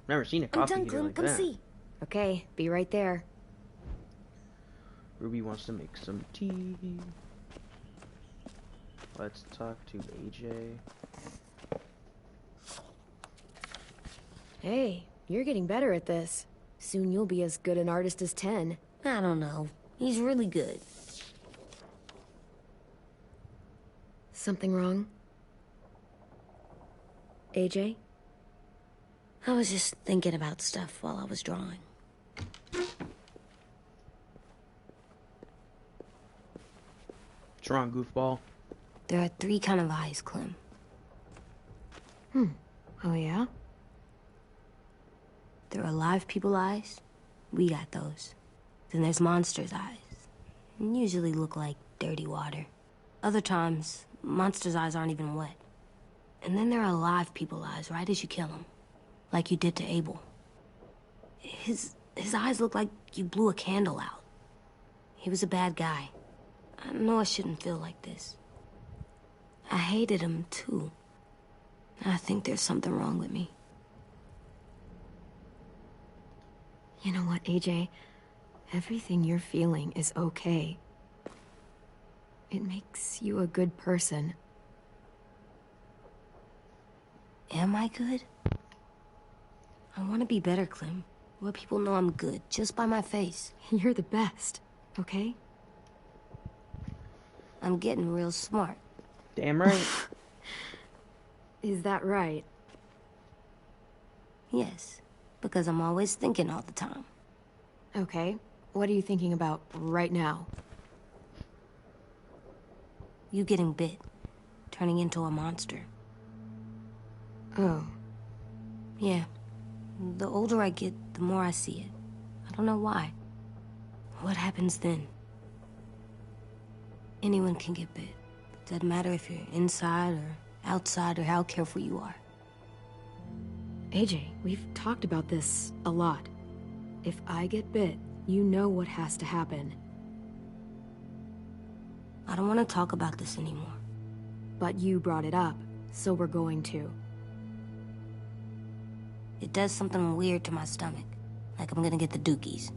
Never seen a coffee heater like Come that. see. Okay, be right there. Ruby wants to make some tea. Let's talk to AJ. Hey, you're getting better at this. Soon you'll be as good an artist as 10. I don't know. He's really good. Something wrong? AJ? I was just thinking about stuff while I was drawing. What's wrong, goofball? There are 3 kind of eyes, Clem. Oh, yeah? There are live people eyes. We got those. Then there's monsters' eyes. Usually look like dirty water. Other times, monsters' eyes aren't even wet. And then there are live people eyes right as you kill them. Like you did to Abel. His eyes look like you blew a candle out. He was a bad guy. I know I shouldn't feel like this. I hated him, too. I think there's something wrong with me. You know what, AJ? Everything you're feeling is okay. It makes you a good person. Am I good? I want to be better, Clem. Where people know I'm good, just by my face. You're the best, okay? I'm getting real smart. Damn right. Is that right? Yes, because I'm always thinking all the time. Okay. What are you thinking about right now? You getting bit, turning into a monster. Oh. Yeah. The older I get, the more I see it. I don't know why. What happens then? Anyone can get bit. Doesn't matter if you're inside or outside or how careful you are. AJ, we've talked about this a lot. If I get bit, you know what has to happen. I don't want to talk about this anymore. But you brought it up, so we're going to. It does something weird to my stomach. Like I'm gonna get the dookies.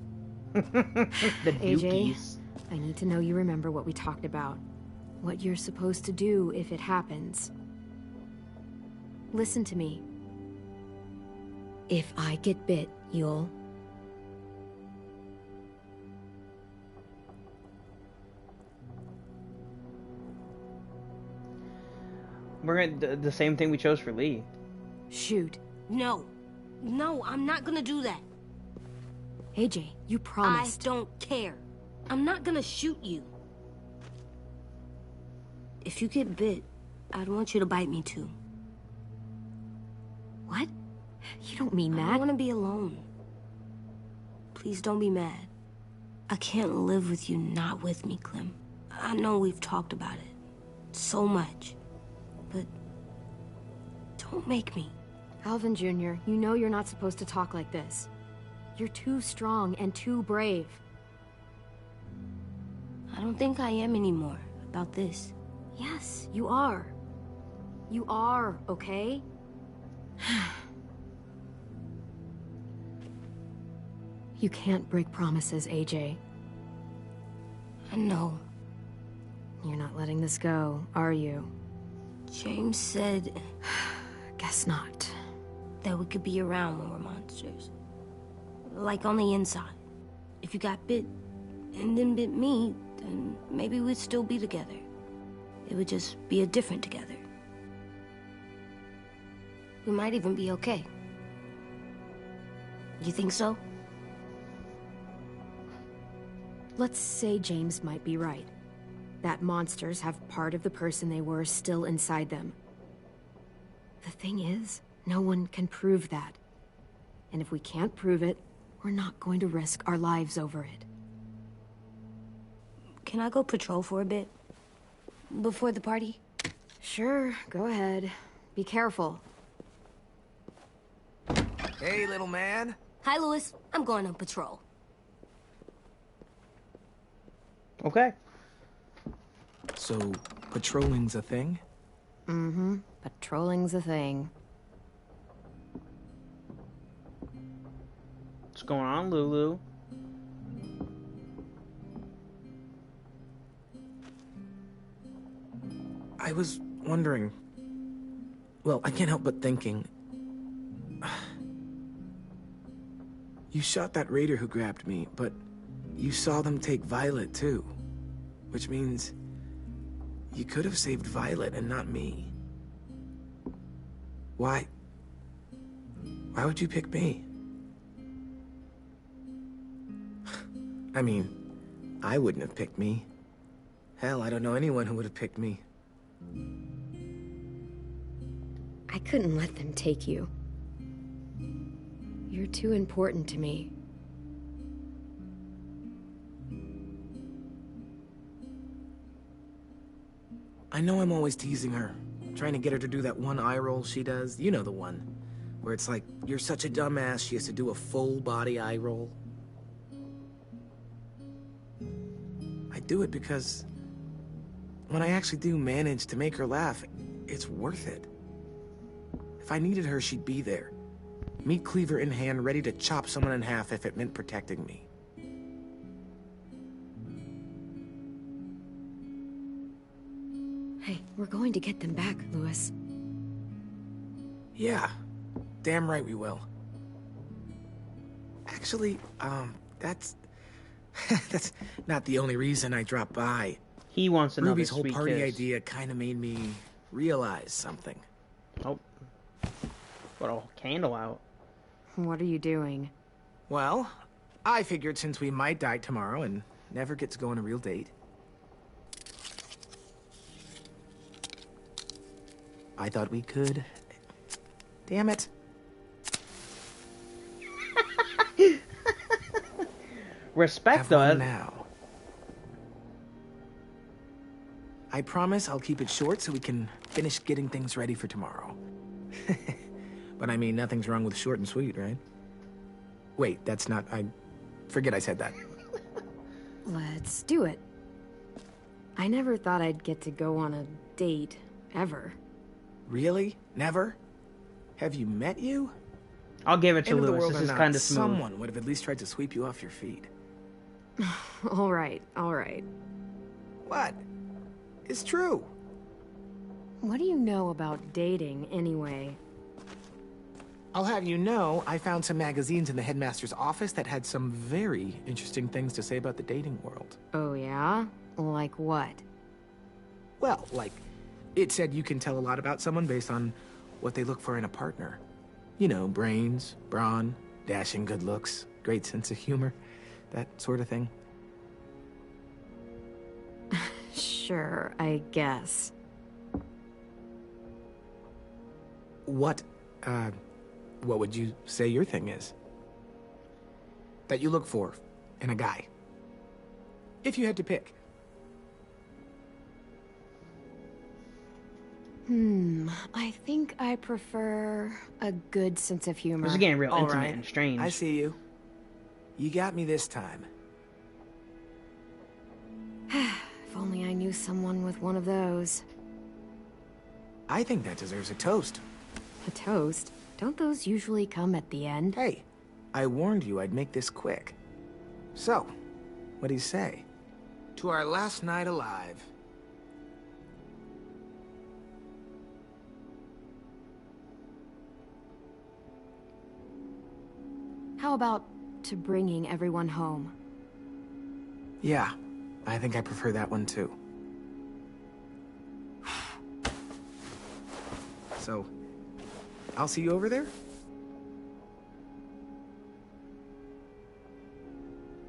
The AJ, dookies. I need to know you remember what we talked about. What you're supposed to do if it happens. Listen to me. If I get bit, you'll... We're gonna the same thing we chose for Lee. Shoot. No. No, I'm not gonna do that. AJ, you promised. I don't care. I'm not gonna shoot you. If you get bit, I'd want you to bite me too. What? You don't mean that. I want to be alone. Please don't be mad. I can't live with you not with me, Clem. I know we've talked about it so much, but don't make me. Alvin Jr., you know you're not supposed to talk like this. You're too strong and too brave. I don't think I am anymore about this. Yes, you are. You are, okay? You can't break promises, AJ. I know. You're not letting this go, are you? James said... Guess not. That we could be around when we're monsters. Like on the inside. If you got bit, and then bit me, then maybe we'd still be together. It would just be a different together. We might even be okay. You think so? Let's say James might be right. That monsters have part of the person they were still inside them. The thing is, no one can prove that. And if we can't prove it, we're not going to risk our lives over it. Can I go patrol for a bit? Before the party? Sure, go ahead. Be careful. Hey, little man. Hi, Louis. I'm going on patrol. Okay. So, patrolling's a thing? Mm-hmm. Patrolling's a thing. What's going on, Lulu? I was wondering... Well, I can't help but thinking... You shot that raider who grabbed me, but you saw them take Violet, too. Which means... you could have saved Violet and not me. Why? Why would you pick me? I mean, I wouldn't have picked me. Hell, I don't know anyone who would have picked me. I couldn't let them take you. You're too important to me. I know I'm always teasing her, trying to get her to do that one eye roll she does. You know the one, where it's like, you're such a dumbass, she has to do a full body eye roll. I do it because when I actually do manage to make her laugh, it's worth it. If I needed her, she'd be there. Meat cleaver in hand, ready to chop someone in half if it meant protecting me. We're going to get them back, Louis. Yeah, damn right we will. Actually, that's... that's not the only reason I dropped by. He wants another Ruby's whole sweet party kiss. idea kind of made me realize something. Oh. Put a candle out. What are you doing? Well, I figured since we might die tomorrow and never get to go on a real date, I thought we could... Damn it. Respect, Have one though. now. I promise I'll keep it short so we can finish getting things ready for tomorrow. But I mean, nothing's wrong with short and sweet, right? Wait, that's not... Forget I said that. Let's do it. I never thought I'd get to go on a date, ever. Really? Never? Have you met you? I'll give it to End of the Louis. world This or is not, kind of smooth. someone would have at least tried to sweep you off your feet. All right, all right. What? It's true. What do you know about dating, anyway? I'll have you know, I found some magazines in the headmaster's office that had some very interesting things to say about the dating world. Oh, yeah? Like what? Well, like, it said you can tell a lot about someone based on what they look for in a partner. You know, brains, brawn, dashing good looks, great sense of humor, that sort of thing. Sure, I guess. What would you say your thing is? That you look for in a guy? If you had to pick. I think I prefer a good sense of humor. This is getting real All intimate right. and strange. I see you. You got me this time. If only I knew someone with one of those. I think that deserves a toast. A toast? Don't those usually come at the end? Hey, I warned you I'd make this quick. So, what do you say? To our last night alive. How about to bringing everyone home? Yeah, I think I prefer that one too. So, I'll see you over there?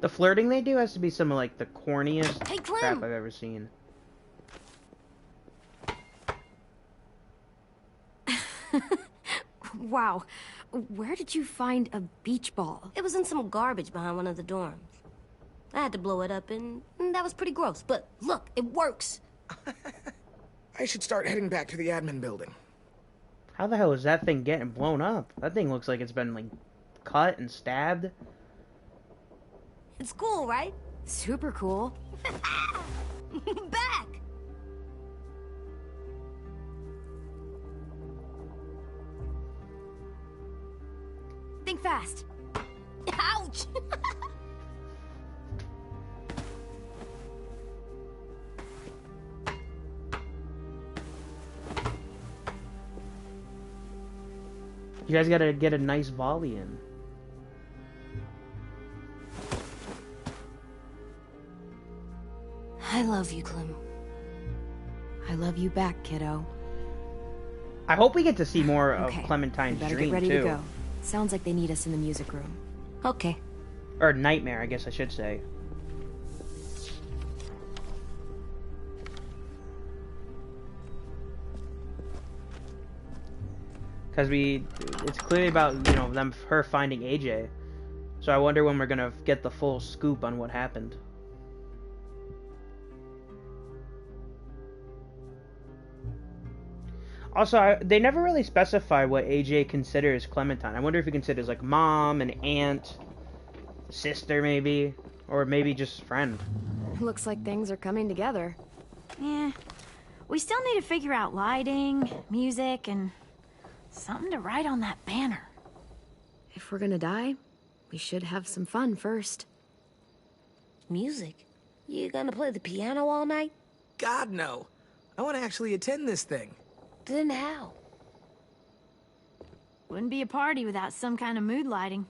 The flirting they do has to be some of like the corniest Hey, Clem! crap I've ever seen. Wow. Where did you find a beach ball? It was in some garbage behind one of the dorms. I had to blow it up, and that was pretty gross. But look, it works. I should start heading back to the admin building. How the hell is that thing getting blown up? That thing looks like it's been like cut and stabbed. It's cool, right? Super cool. Back! Think fast. Ouch! You guys gotta get a nice volley in. I love you, Clem. I love you back, kiddo. I hope we get to see more Okay, of Clementine's better dream get ready too. to go. Sounds like they need us in the music room. Okay. Or nightmare, I guess I should say. Because it's clearly about, you know, her finding AJ. So I wonder when we're gonna get the full scoop on what happened. Also, they never really specify what AJ considers Clementine. I wonder if he considers like mom, an aunt, sister maybe, or maybe just friend. Looks like things are coming together. Yeah. We still need to figure out lighting, music, and something to write on that banner. If we're gonna die, we should have some fun first. Music? You gonna play the piano all night? God, no. I want to actually attend this thing. Then how? Wouldn't be a party without some kind of mood lighting.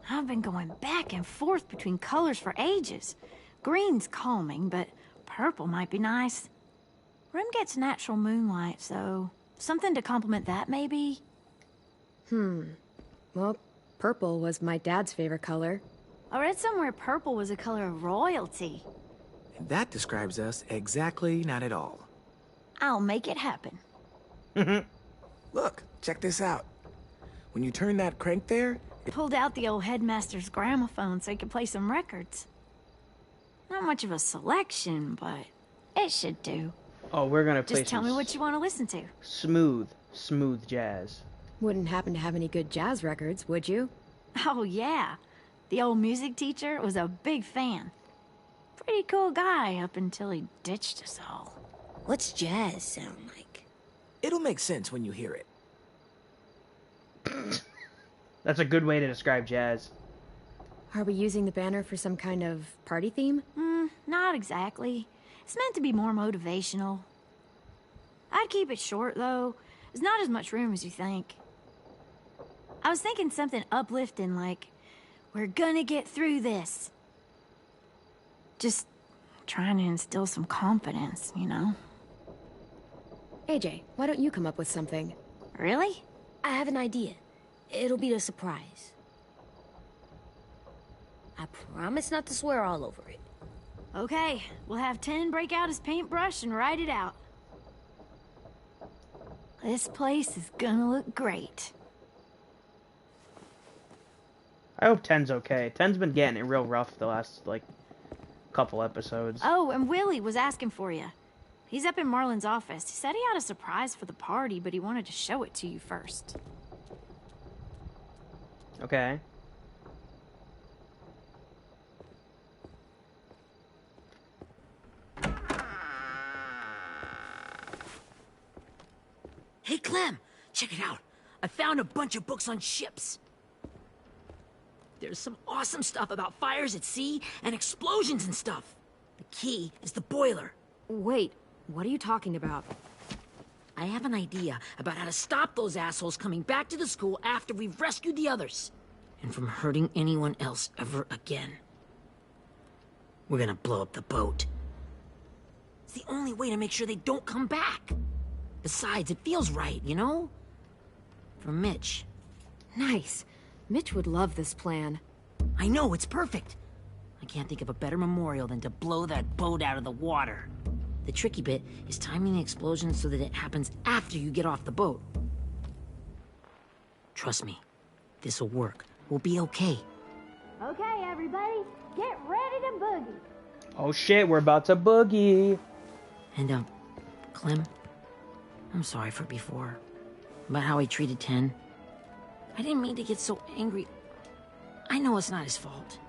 I've been going back and forth between colors for ages. Green's calming, but purple might be nice. Room gets natural moonlight, so something to complement that, maybe? Well, purple was my dad's favorite color. I read somewhere purple was a color of royalty. And that describes us exactly not at all. I'll make it happen. Look, check this out. When you turn that crank there, Pulled out the old headmaster's gramophone so he could play some records. Not much of a selection, but it should do. Oh, we're gonna play Just tell me what you want to listen to. smooth jazz. Wouldn't happen to have any good jazz records, would you? Oh, yeah. The old music teacher was a big fan. Pretty cool guy up until he ditched us all. What's jazz sound like? it'll make sense when you hear it. That's a good way to describe jazz. Are we using the banner for some kind of party theme? Not exactly. It's meant to be more motivational. I'd keep it short, though. There's not as much room as you think. I was thinking something uplifting like, we're gonna get through this. Just trying to instill some confidence, you know? AJ, why don't you come up with something? Really? I have an idea. It'll be a surprise. I promise not to swear all over it. Okay, we'll have 10 break out his paintbrush and write it out. This place is gonna look great. I hope 10's okay. 10's been getting it real rough the last, couple episodes. Oh, and Willie was asking for you. He's up in Marlon's office. He said he had a surprise for the party, but he wanted to show it to you first. Okay. Hey, Clem, check it out. I found a bunch of books on ships. There's some awesome stuff about fires at sea and explosions and stuff. The key is the boiler. Wait, what are you talking about? I have an idea about how to stop those assholes coming back to the school after we've rescued the others. And from hurting anyone else ever again. We're gonna blow up the boat. It's the only way to make sure they don't come back. Besides, it feels right, you know? For Mitch. Nice. Mitch would love this plan. I know, it's perfect. I can't think of a better memorial than to blow that boat out of the water. The tricky bit is timing the explosion so that it happens after you get off the boat. Trust me, this'll work. We'll be okay. Okay, everybody, get ready to boogie. Oh shit, we're about to boogie. And, Clem, I'm sorry for before. About how I treated 10. I didn't mean to get so angry. I know it's not his fault.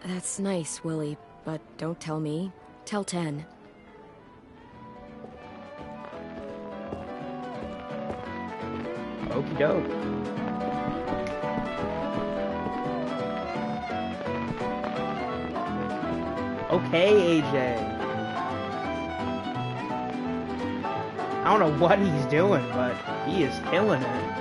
That's nice, Willie, but don't tell me. Tell 10. Okie doke. Okay, AJ. I don't know what he's doing, but he is killing it.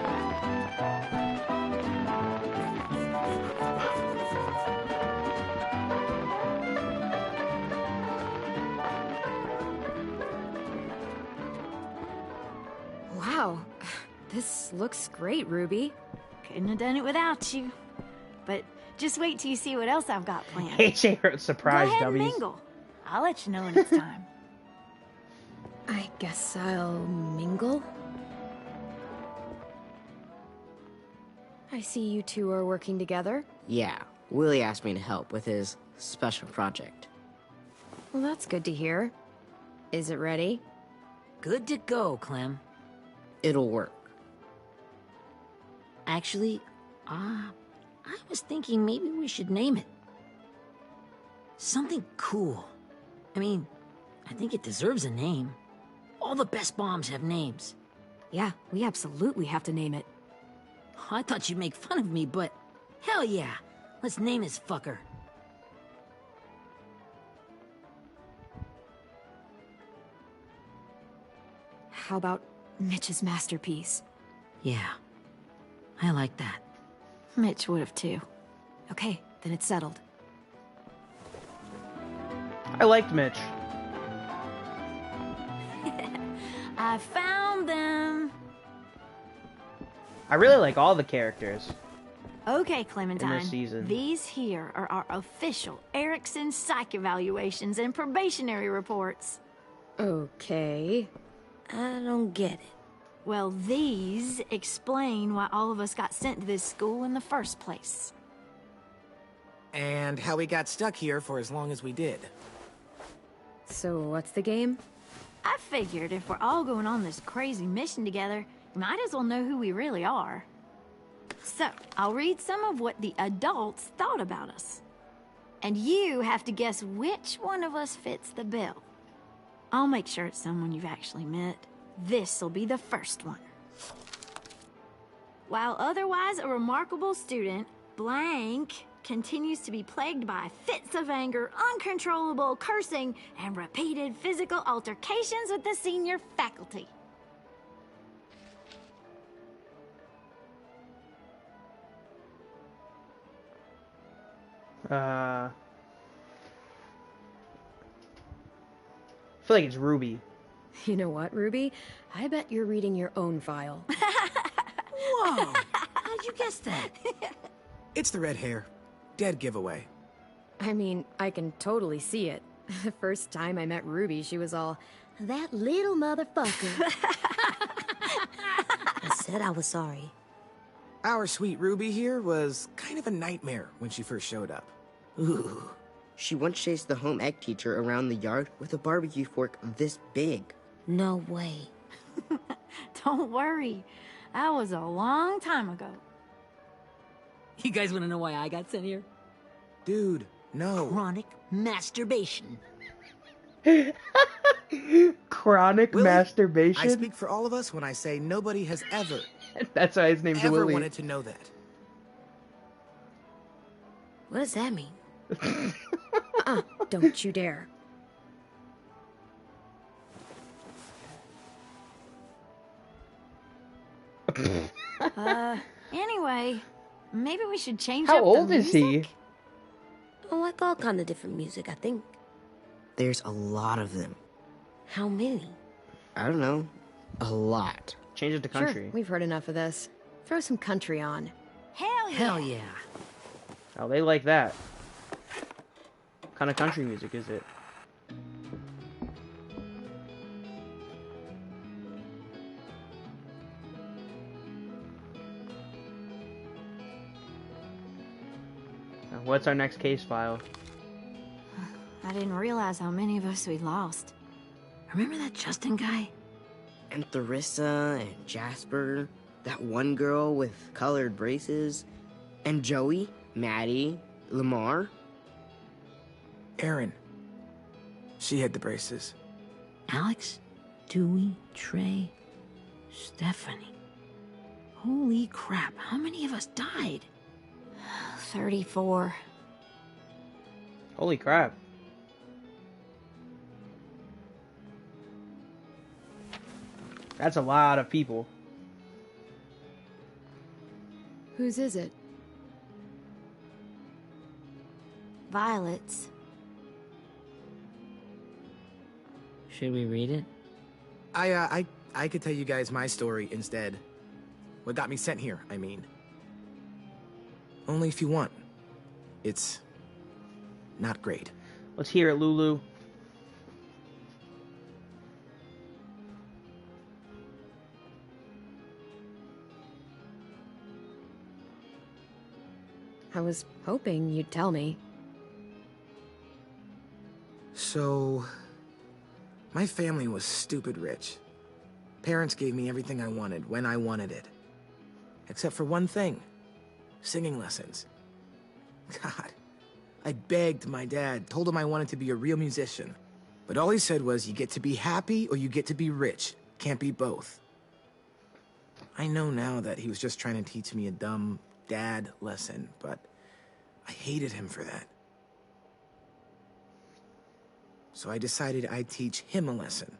Wow, this looks great, Ruby. Couldn't have done it without you. But just wait till you see what else I've got planned. AJ wrote surprise Go ahead and W's. mingle. I'll let you know when it's time. I guess I'll mingle. I see you two are working together. Yeah, Willie asked me to help with his special project. Well, that's good to hear. Is it ready? Good to go, Clem. It'll work. Actually, I was thinking maybe we should name it. Something cool. I mean, I think it deserves a name. All the best bombs have names. Yeah, we absolutely have to name it. I thought you'd make fun of me, but hell yeah. Let's name this fucker. How about Mitch's masterpiece? Yeah, I like that. Mitch would have too. Okay, then it's settled. I liked Mitch. I found them. I really like all the characters. Okay, Clementine. In this season. These here are our official Erickson psych evaluations and probationary reports. Okay. I don't get it. Well, these explain why all of us got sent to this school in the first place. And how we got stuck here for as long as we did. So what's the game? I figured if we're all going on this crazy mission together, you might as well know who we really are. So, I'll read some of what the adults thought about us. And you have to guess which one of us fits the bill. I'll make sure it's someone you've actually met. This'll be the first one. While otherwise a remarkable student, blank continues to be plagued by fits of anger, uncontrollable cursing, and repeated physical altercations with the senior faculty. I feel like it's Ruby. You know what, Ruby? I bet you're reading your own file. Whoa! How'd you guess that? It's the red hair. Dead giveaway. I mean, I can totally see it. The first time I met Ruby, she was all, "That little motherfucker." I said I was sorry. Our sweet Ruby here was kind of a nightmare when she first showed up. Ooh. She once chased the home ec teacher around the yard with a barbecue fork this big. No way. Don't worry. That was a long time ago. You guys want to know why I got sent here? Dude, no. Chronic masturbation. Chronic Willie, masturbation? I speak for all of us when I say nobody has ever, That's why his name's ever Willie. wanted to know that. What does that mean? Don't you dare. Anyway, maybe we should change How up old the is he? music? I like all kind of different music, I think. There's a lot of them. How many? I don't know. A lot. Change it to country. Sure, we've heard enough of this. Throw some country on. Hell yeah! Hell yeah. Oh, they like that. What kind of country music is it? What's our next case file? I didn't realize how many of us we lost. Remember that Justin guy? And Theresa and Jasper. That one girl with colored braces. And Joey, Maddie, Lamar. Erin. She had the braces. Alex, Dewey, Trey, Stephanie. Holy crap, how many of us died? 34. Holy crap. That's a lot of people. Whose is it? Violet's. Should we read it? I could tell you guys my story instead. What got me sent here, I mean. Only if you want. It's not great. Let's hear it, Lulu. I was hoping you'd tell me. So, my family was stupid rich. Parents gave me everything I wanted when I wanted it. Except for one thing. Singing lessons. God, I begged my dad, told him I wanted to be a real musician. But all he said was, you get to be happy or you get to be rich. Can't be both. I know now that he was just trying to teach me a dumb dad lesson, but I hated him for that. So I decided I'd teach him a lesson.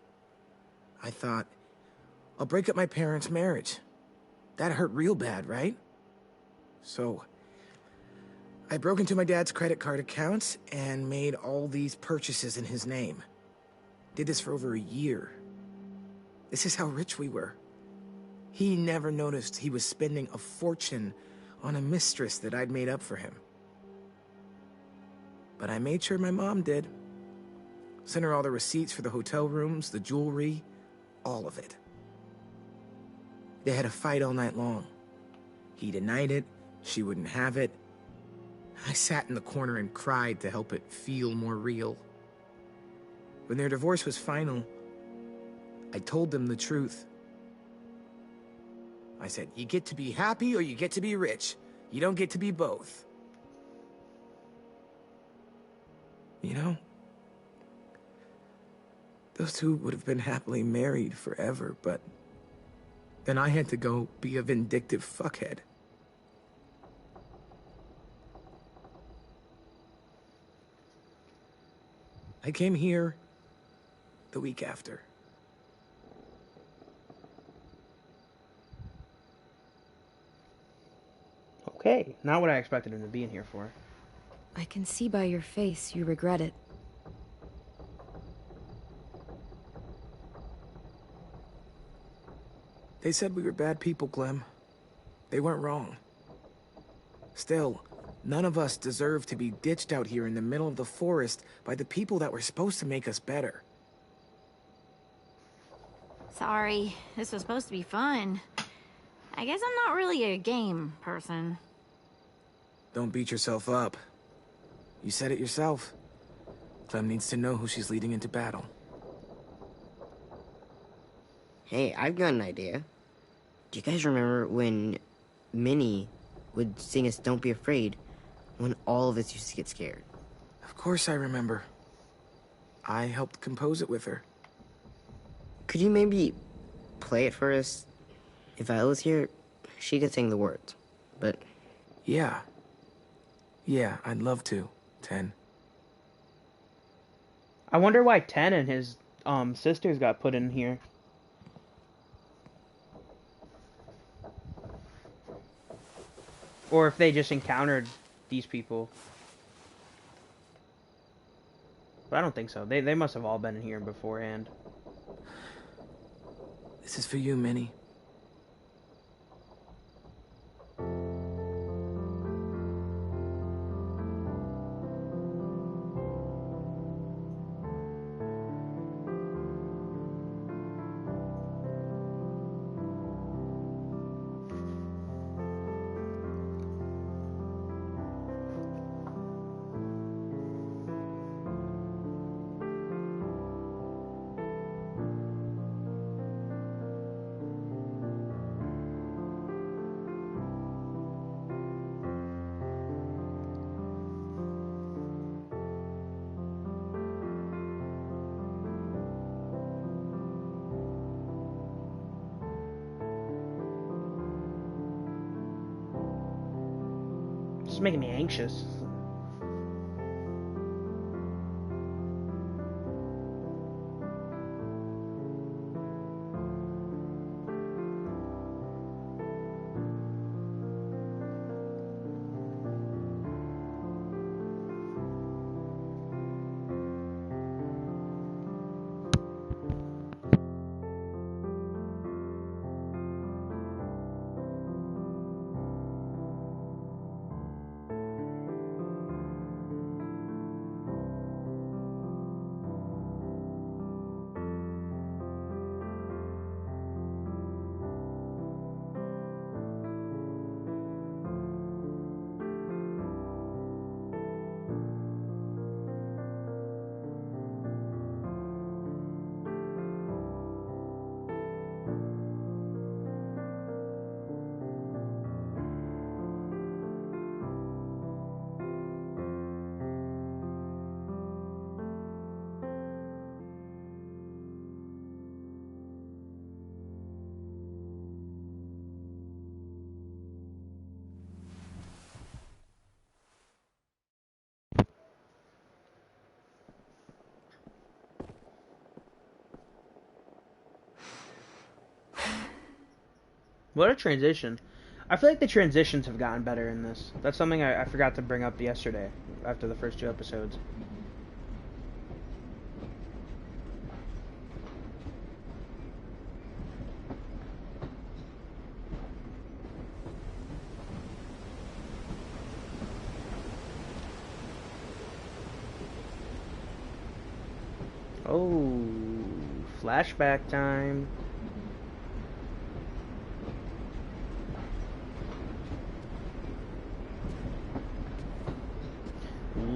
I thought, I'll break up my parents' marriage. That hurt real bad, right? So, I broke into my dad's credit card accounts and made all these purchases in his name. Did this for over a year. This is how rich we were. He never noticed he was spending a fortune on a mistress that I'd made up for him. But I made sure my mom did. Sent her all the receipts for the hotel rooms, the jewelry, all of it. They had a fight all night long. He denied it, she wouldn't have it. I sat in the corner and cried to help it feel more real. When their divorce was final, I told them the truth. I said, you get to be happy or you get to be rich. You don't get to be both. You know, those two would have been happily married forever, but then I had to go be a vindictive fuckhead. I came here the week after. Okay, not what I expected him to be in here for. I can see by your face you regret it. They said we were bad people, Clem. They weren't wrong. Still, none of us deserve to be ditched out here in the middle of the forest by the people that were supposed to make us better. Sorry, this was supposed to be fun. I guess I'm not really a game person. Don't beat yourself up. You said it yourself. Clem needs to know who she's leading into battle. Hey, I've got an idea. Do you guys remember when Minnie would sing us Don't Be Afraid when all of us used to get scared? Of course I remember. I helped compose it with her. Could you maybe play it for us? If Viola was here, she could sing the words, but... Yeah, I'd love to, Ten. I wonder why Ten and his sisters got put in here. Or if they just encountered these people. But I don't think so. They must have all been in here beforehand. This is for you, Minnie. It's making me anxious. What a transition. I feel like the transitions have gotten better in this. That's something I forgot to bring up yesterday after the first 2 episodes. Oh, flashback time.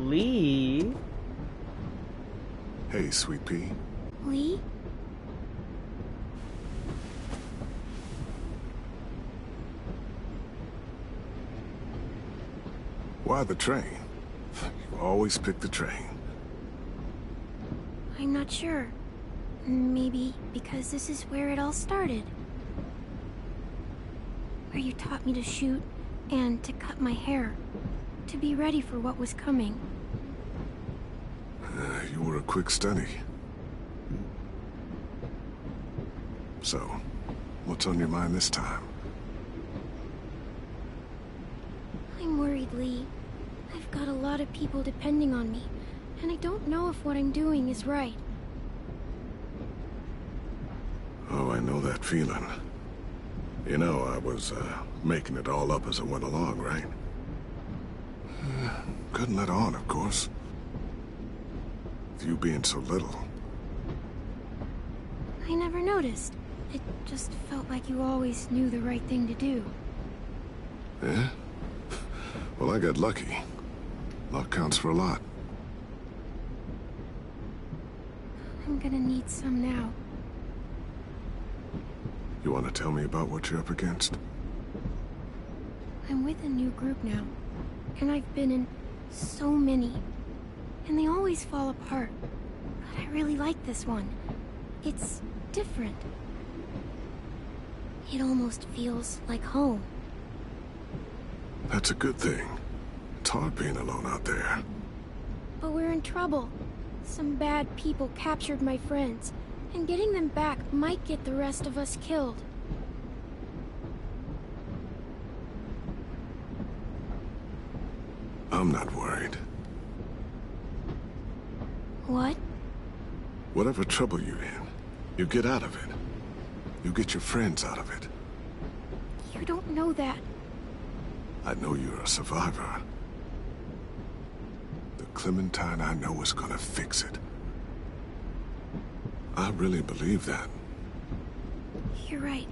Lee? Hey, Sweet Pea. Lee? Why the train? You always pick the train. I'm not sure. Maybe because this is where it all started. Where you taught me to shoot and to cut my hair. To be ready for what was coming. You were a quick study. So, what's on your mind this time? I'm worried, Lee. I've got a lot of people depending on me, and I don't know if what I'm doing is right. Oh, I know that feeling. You know, I was, making it all up as I went along, right? Couldn't let on, of course. With you being so little. I never noticed. It just felt like you always knew the right thing to do. Yeah? Well, I got lucky. Luck counts for a lot. I'm gonna need some now. You want to tell me about what you're up against? I'm with a new group now, and I've been in so many, and they always fall apart. But I really like this one. It's different. It almost feels like home. That's a good thing. It's hard being alone out there. But we're in trouble. Some bad people captured my friends, and getting them back might get the rest of us killed. I'm not worried. What? Whatever trouble you're in, you get out of it. You get your friends out of it. You don't know that. I know you're a survivor. The Clementine I know is gonna fix it. I really believe that. You're right.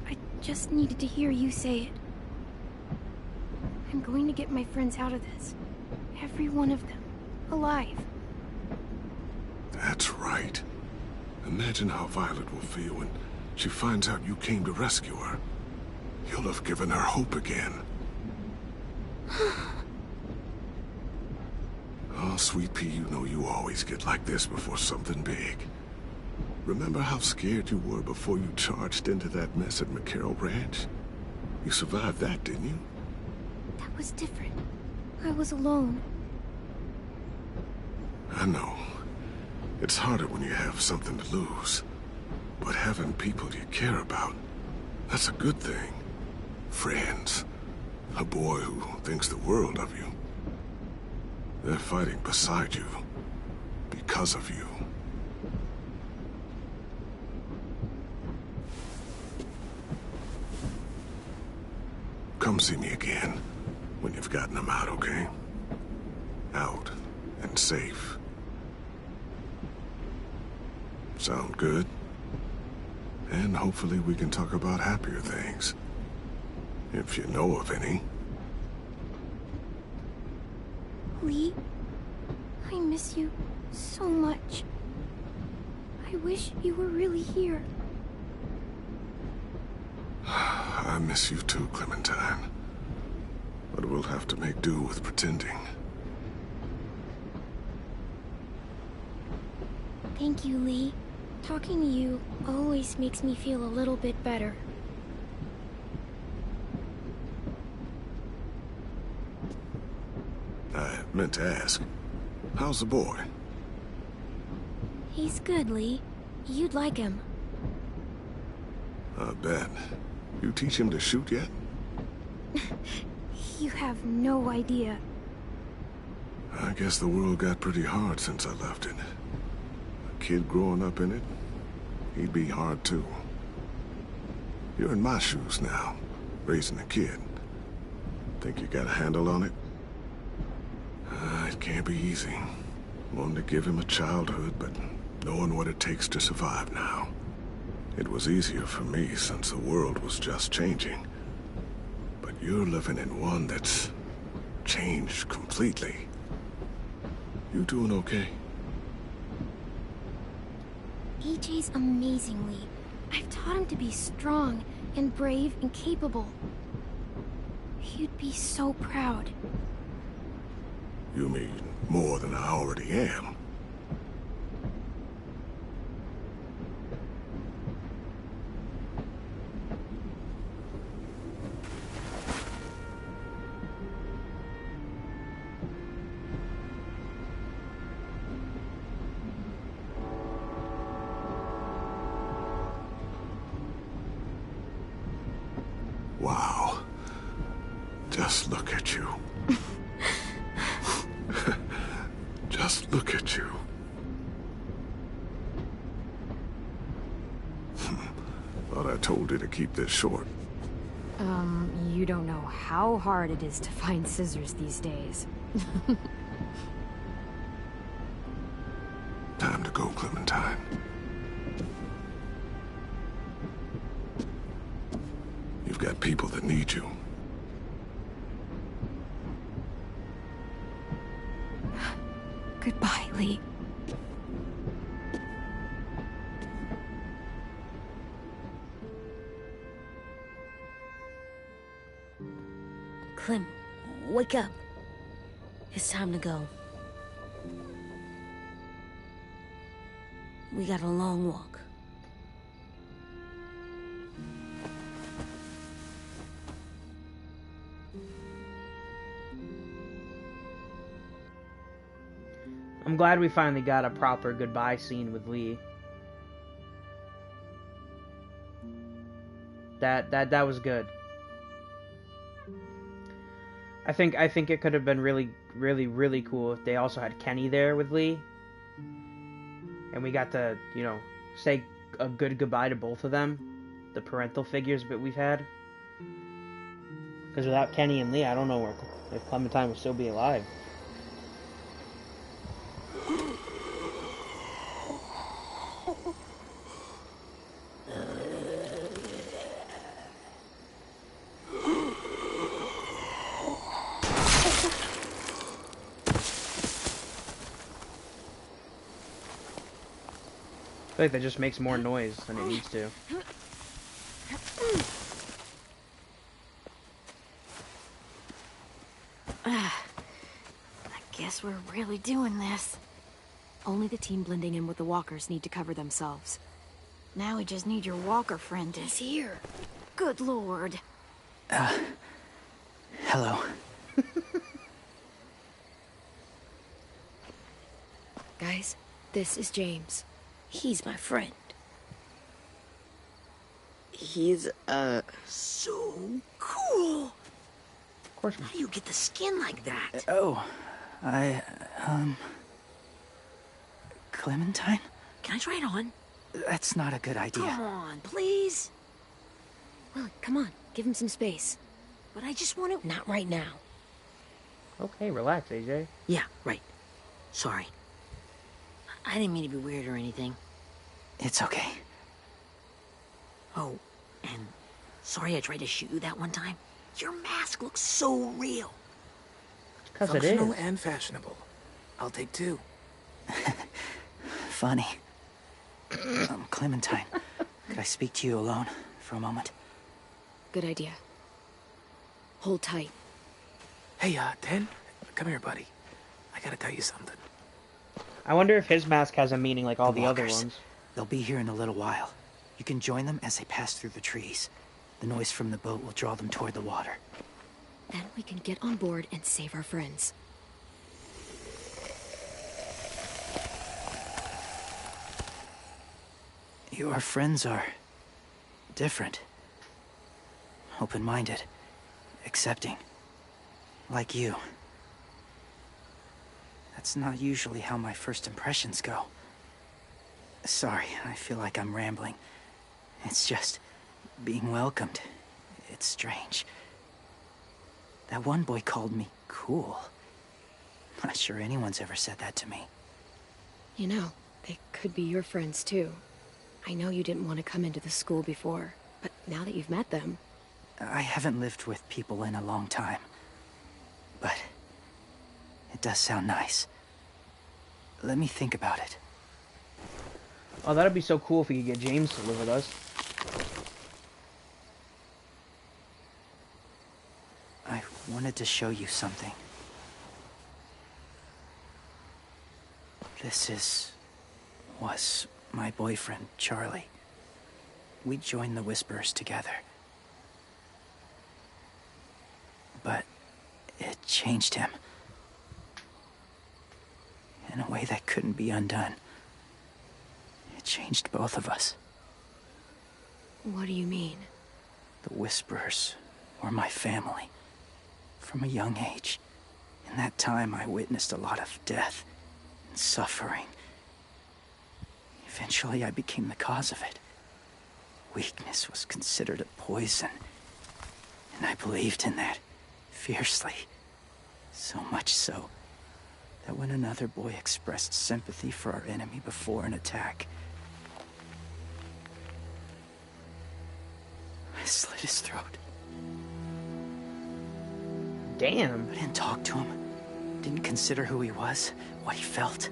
I just needed to hear you say it. I'm going to get my friends out of this. Every one of them. Alive. That's right. Imagine how Violet will feel when she finds out you came to rescue her. You'll have given her hope again. Oh, Sweet Pea, you know you always get like this before something big. Remember how scared you were before you charged into that mess at McCarroll Ranch? You survived that, didn't you? That was different. I was alone. I know. It's harder when you have something to lose. But having people you care about, that's a good thing. Friends. A boy who thinks the world of you. They're fighting beside you. Because of you. Come see me again when you've gotten them out, okay? Out and safe. Sound good? And hopefully we can talk about happier things. If you know of any. Lee, I miss you so much. I wish you were really here. I miss you too, Clementine. But we'll have to make do with pretending. Thank you, Lee. Talking to you always makes me feel a little bit better. I meant to ask, how's the boy? He's good, Lee. You'd like him. I bet. You teach him to shoot yet? You have no idea. I guess the world got pretty hard since I left it. A kid growing up in it, he'd be hard too. You're in my shoes now, raising a kid. Think you got a handle on it? It can't be easy. Wanting to give him a childhood, but knowing what it takes to survive now. It was easier for me since the world was just changing. But you're living in one that's changed completely. You doing okay? AJ's amazingly. I've taught him to be strong and brave and capable. He'd be so proud. You mean more than I already am? Wow. Just look at you. Just look at you. Thought I told you to keep this short. You don't know how hard it is to find scissors these days. Time to go, Clementine. You've got people that need you. Goodbye, Lee. Clem, wake up. It's time to go. We got a long walk. I'm glad we finally got a proper goodbye scene with Lee. That was good. I think it could have been really cool if they also had Kenny there with Lee. And we got to, say a good goodbye to both of them. The parental figures that we've had. Because without Kenny and Lee, I don't know if Clementine would still be alive. I feel like that just makes more noise than it needs to. I guess we're really doing this. Only the team blending in with the walkers need to cover themselves. Now we just need your walker friend is here. Good lord. Hello. Guys, this is James. He's my friend. He's, So cool! Of course. How do you get the skin like that? Clementine? Can I try it on? That's not a good idea. Come on, please. Well, come on, give him some space. But I just want to... Not right now. Okay, relax, AJ. Yeah, right. Sorry. I didn't mean to be weird or anything. It's okay. Oh, and sorry I tried to shoot you that one time. Your mask looks so real. Because it is. Functional and fashionable. I'll take two. Funny. Clementine, could I speak to you alone for a moment? Good idea. Hold tight. Hey, Ten, come here, buddy. I gotta tell you something. I wonder if his mask has a meaning like all the other walkers. ones. They'll be here in a little while. You can join them as they pass through the trees. The noise from the boat will draw them toward the water. Then we can get on board and save our friends. Your friends are... different. open-minded, accepting. Like you. That's not usually how my first impressions go. Sorry, I feel like I'm rambling. It's just being welcomed. It's strange. That one boy called me cool. Not sure anyone's ever said that to me. You know, they could be your friends too. I know you didn't want to come into the school before, but now that you've met them... I haven't lived with people in a long time. But it does sound nice. Let me think about it. Oh, that'd be so cool if we could get James to live with us. I wanted to show you something. This was my boyfriend, Charlie. We joined the Whisperers together. But it changed him. In a way that couldn't be undone. It changed both of us. What do you mean? The Whisperers were my family. From a young age. In that time, I witnessed a lot of death and suffering. Eventually, I became the cause of it. Weakness was considered a poison. And I believed in that, fiercely. So much so, that when another boy expressed sympathy for our enemy before an attack, I slit his throat. Damn. I didn't talk to him. Didn't consider who he was, what he felt.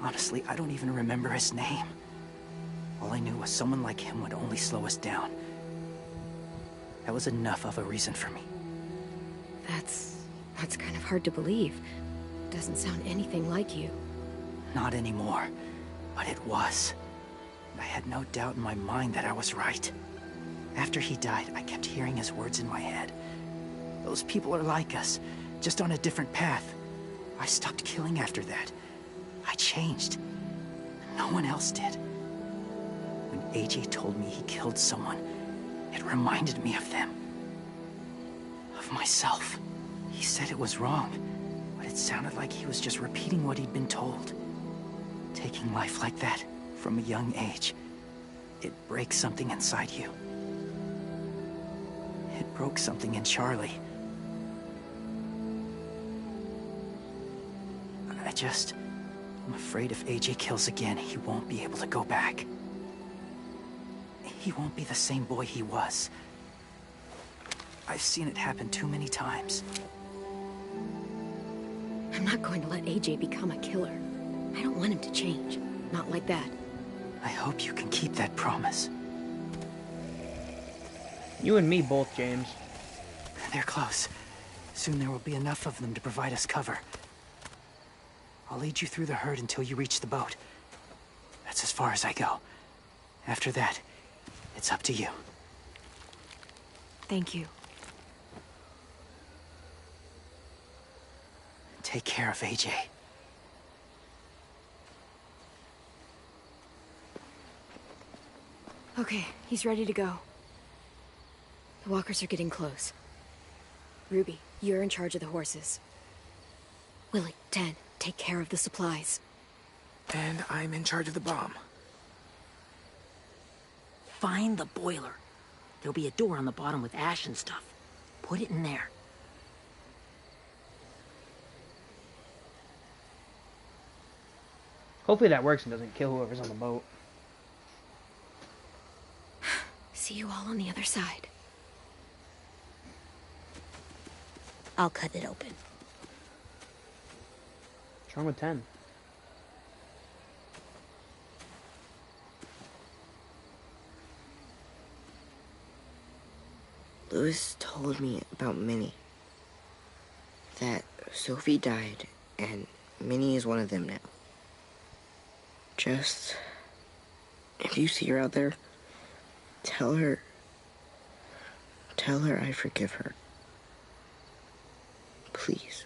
Honestly, I don't even remember his name. All I knew was someone like him would only slow us down. That was enough of a reason for me. That's kind of hard to believe. Doesn't sound anything like you. Not anymore, but it was. I had no doubt in my mind that I was right. After he died, I kept hearing his words in my head. Those people are like us, just on a different path. I stopped killing after that. I changed. No one else did. When AJ told me he killed someone, it reminded me of them. Of myself. He said it was wrong, but it sounded like he was just repeating what he'd been told. Taking life like that, from a young age, it breaks something inside you. It broke something in Charlie. I'm afraid if AJ kills again, he won't be able to go back. He won't be the same boy he was. I've seen it happen too many times. I'm not going to let AJ become a killer. I don't want him to change. Not like that. I hope you can keep that promise. You and me both, James. They're close. Soon there will be enough of them to provide us cover. I'll lead you through the herd until you reach the boat. That's as far as I go. After that, it's up to you. Thank you. Take care of AJ. Okay, he's ready to go. The walkers are getting close. Ruby, you're in charge of the horses. Willie, Dan, take care of the supplies. And I'm in charge of the bomb. Find the boiler. There'll be a door on the bottom with ash and stuff. Put it in there. Hopefully that works and doesn't kill whoever's on the boat. See you all on the other side. I'll cut it open. Charm with 10. Lewis told me about Minnie. That Sophie died, and Minnie is one of them now. Just... if you see her out there, tell her I forgive her. Please.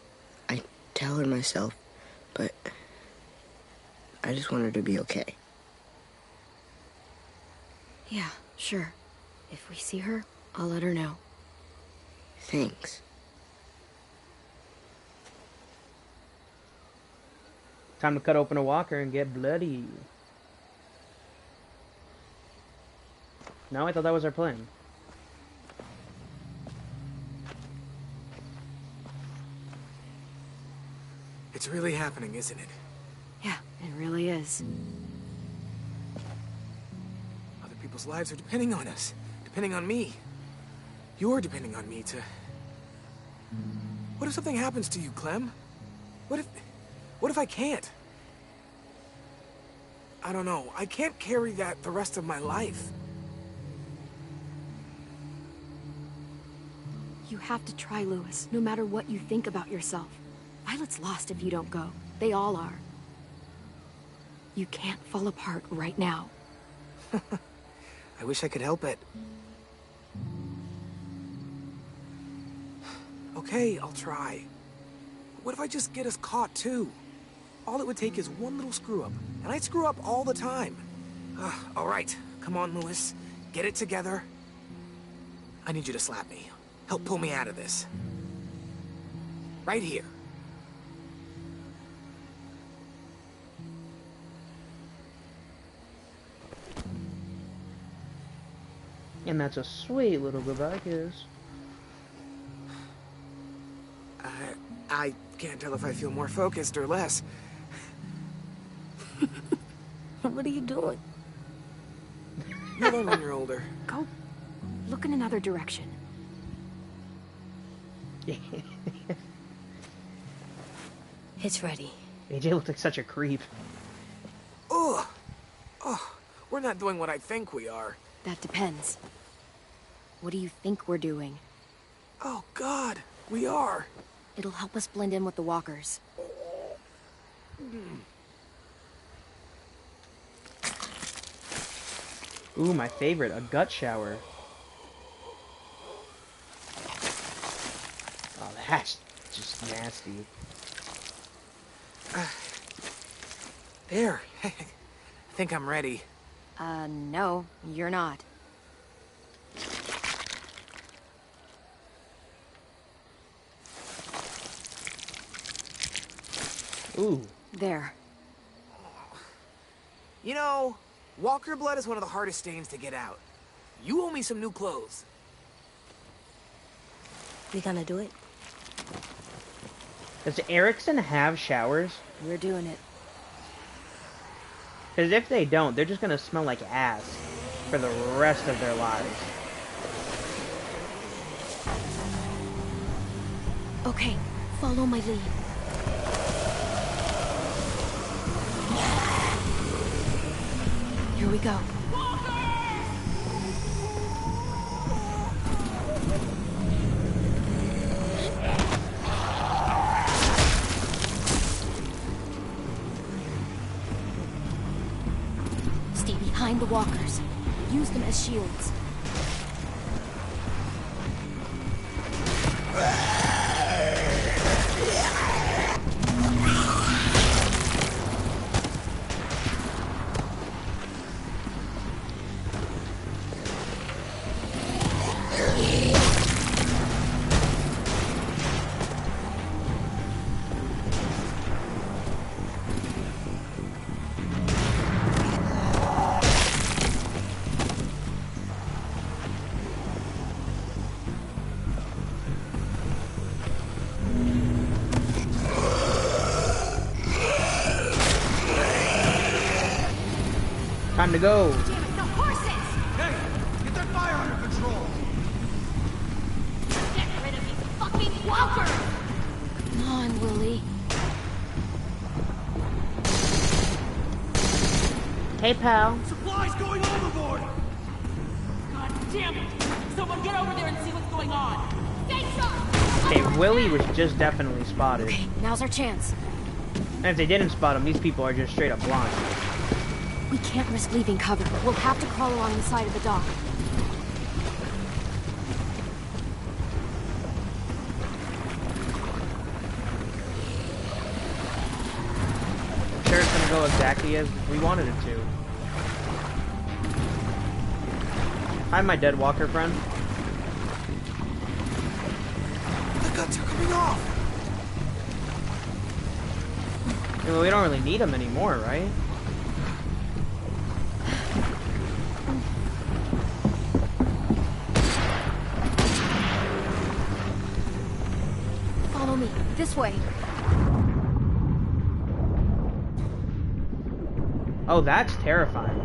I tell her myself, but I just want her to be okay. Yeah, sure. If we see her, I'll let her know. Thanks. Time to cut open a walker and get bloody. No, I thought that was our plan. It's really happening, isn't it? Yeah, it really is. Other people's lives are depending on us. Depending on me. You're depending on me to... What if something happens to you, Clem? What if I can't? I don't know. I can't carry that the rest of my life. You have to try, Lewis, no matter what you think about yourself. Violet's lost if you don't go. They all are. You can't fall apart right now. I wish I could help it. Okay, I'll try. But what if I just get us caught, too? All it would take is one little screw-up, and I screw up all the time. All right, come on, Lewis. Get it together. I need you to slap me. Help pull me out of this. Right here. And that's a sweet little goodbye kiss. I can't tell if I feel more focused or less. What are you doing? You learn when you're older. Go look in another direction. It's ready. AJ looks like such a creep. Ugh. Oh, we're not doing what I think we are. That depends. What do you think we're doing? Oh, God, we are. It'll help us blend in with the walkers. Ooh, my favorite, a gut shower. Oh, that's just nasty. There. I think I'm ready. No, you're not. Ooh. There. You know, walker blood is one of the hardest stains to get out. You owe me some new clothes. We gonna do it? Does Erickson have showers? We're doing it. Because if they don't, they're just going to smell like ass for the rest of their lives. Okay, follow my lead. Here we go. Stay behind the walkers. Use them as shields. Time to go. Damn it, the horses! Hey, get that fire under control! Get rid of these fucking walkers! Come on, Willie. Hey, pal. Supplies going overboard! God damn it! Someone get over there and see what's going on! Stay sharp! Okay, Willie was just definitely spotted. Okay, now's our chance. And if they didn't spot him, these people are just straight up blind. We can't risk leaving cover. We'll have to crawl along the side of the dock. I'm sure it's gonna go exactly as we wanted it to. Hi, my dead walker friend. guns are coming off! I mean, we don't really need them anymore, right? Follow me. This way. Oh, that's terrifying.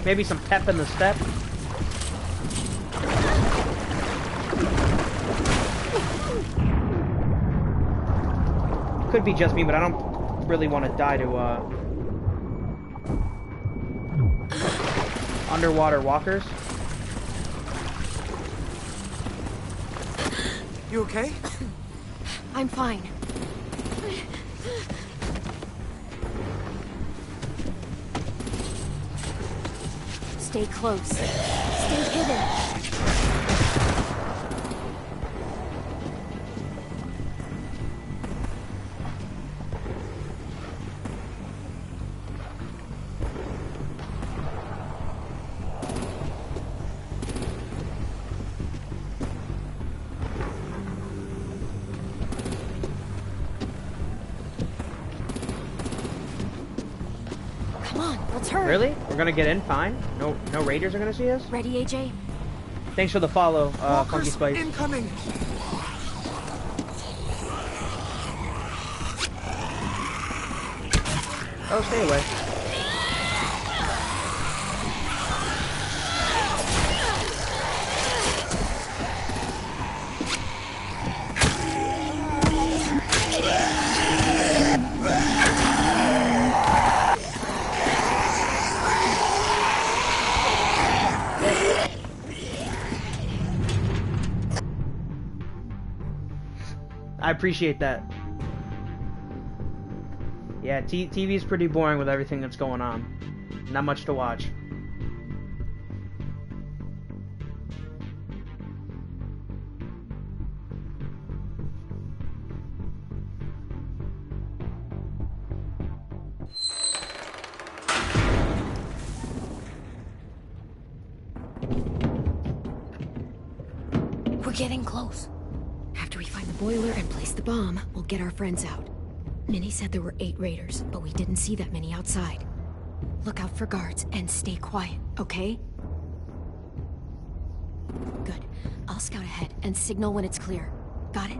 Maybe some pep in the step. Could be just me, but I don't really want to die to underwater walkers. You okay? I'm fine. Stay close. Stay hidden. Really? We're gonna get in fine? No raiders are gonna see us? Ready, AJ? Thanks for the follow, Funky Spice. Incoming! Oh, stay away. I appreciate that. Yeah, TV is pretty boring with everything that's going on. Not much to watch. We're getting close. After we find the boiler and place the bomb, we'll get our friends out. Minnie said there were 8 raiders, but we didn't see that many outside. Look out for guards and stay quiet, okay? Good. I'll scout ahead and signal when it's clear. Got it?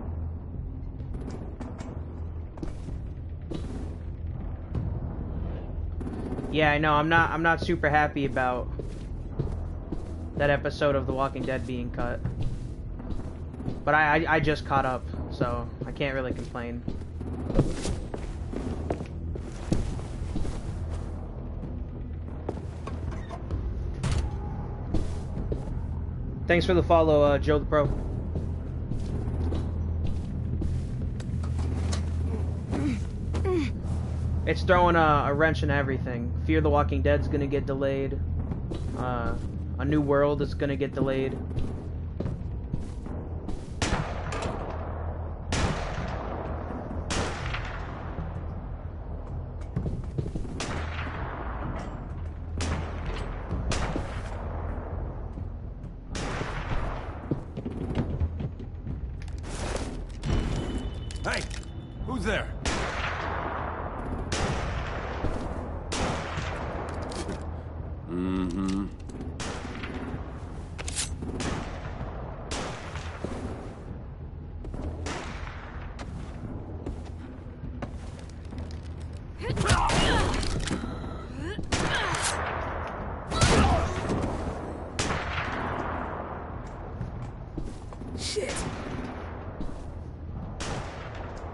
Yeah, I know. I'm not super happy about that episode of The Walking Dead being cut. But I just caught up, so I can't really complain. Thanks for the follow, Joe the Pro. It's throwing a wrench in everything. Fear the Walking Dead's gonna get delayed. A New World is gonna get delayed. Hey, who's there? Mm-hmm. Shit!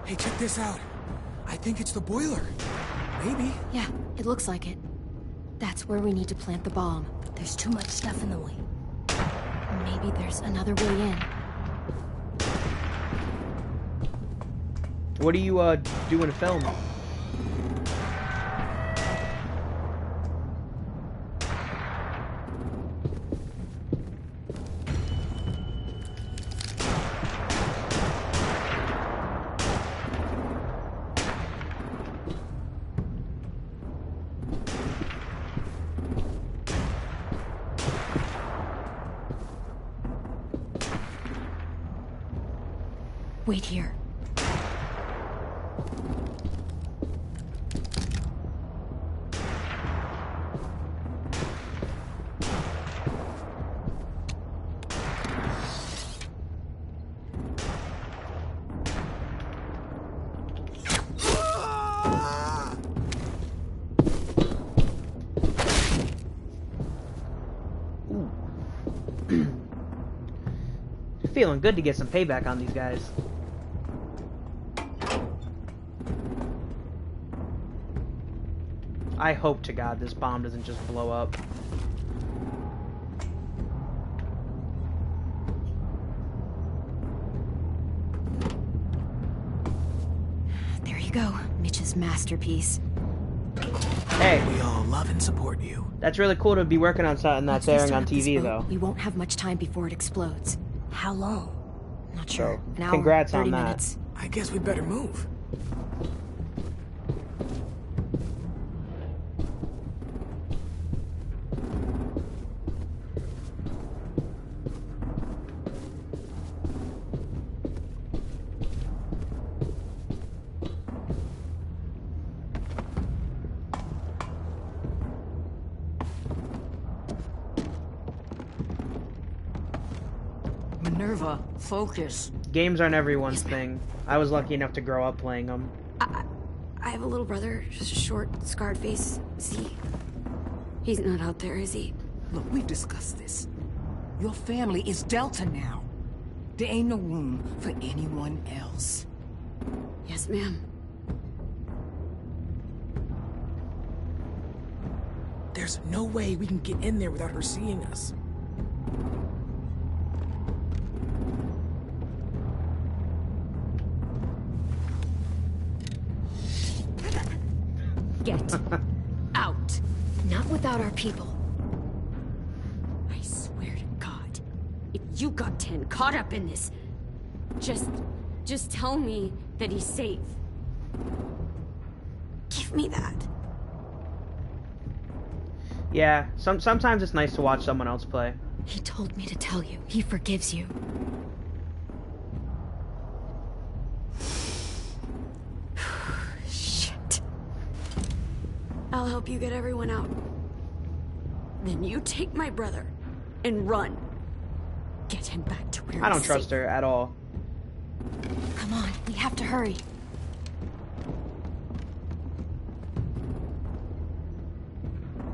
Hey, check this out. I think it's the boiler. Maybe. Yeah, it looks like it. That's where we need to plant the bomb. There's too much stuff in the way. Maybe there's another way in. What are you doing to film? Wait here. Feeling good to get some payback on these guys. I hope to God this bomb doesn't just blow up. There you go, Mitch's masterpiece. Hey, we all love and support you. That's really cool to be working on something that's airing on TV, though. We won't have much time before it explodes. How long? Not sure. So, An hour, congrats 30 on that. minutes. I guess we better move. Minerva, focus. Games aren't everyone's thing. I was lucky enough to grow up playing them. I have a little brother, just a short, scarred face. See? He's not out there, is he? Look, we've discussed this. Your family is Delta now. There ain't no room for anyone else. Yes, ma'am. There's no way we can get in there without her seeing us. Get out. Not without our people. I swear to God, if you got 10 caught up in this, just tell me that he's safe. Give me that. Yeah, sometimes it's nice to watch someone else play. He told me to tell you. He forgives you. Shit. I'll help you get everyone out. Then you take my brother and run. Get him back to where I don't he's trust safe. her at all. Come on, we have to hurry.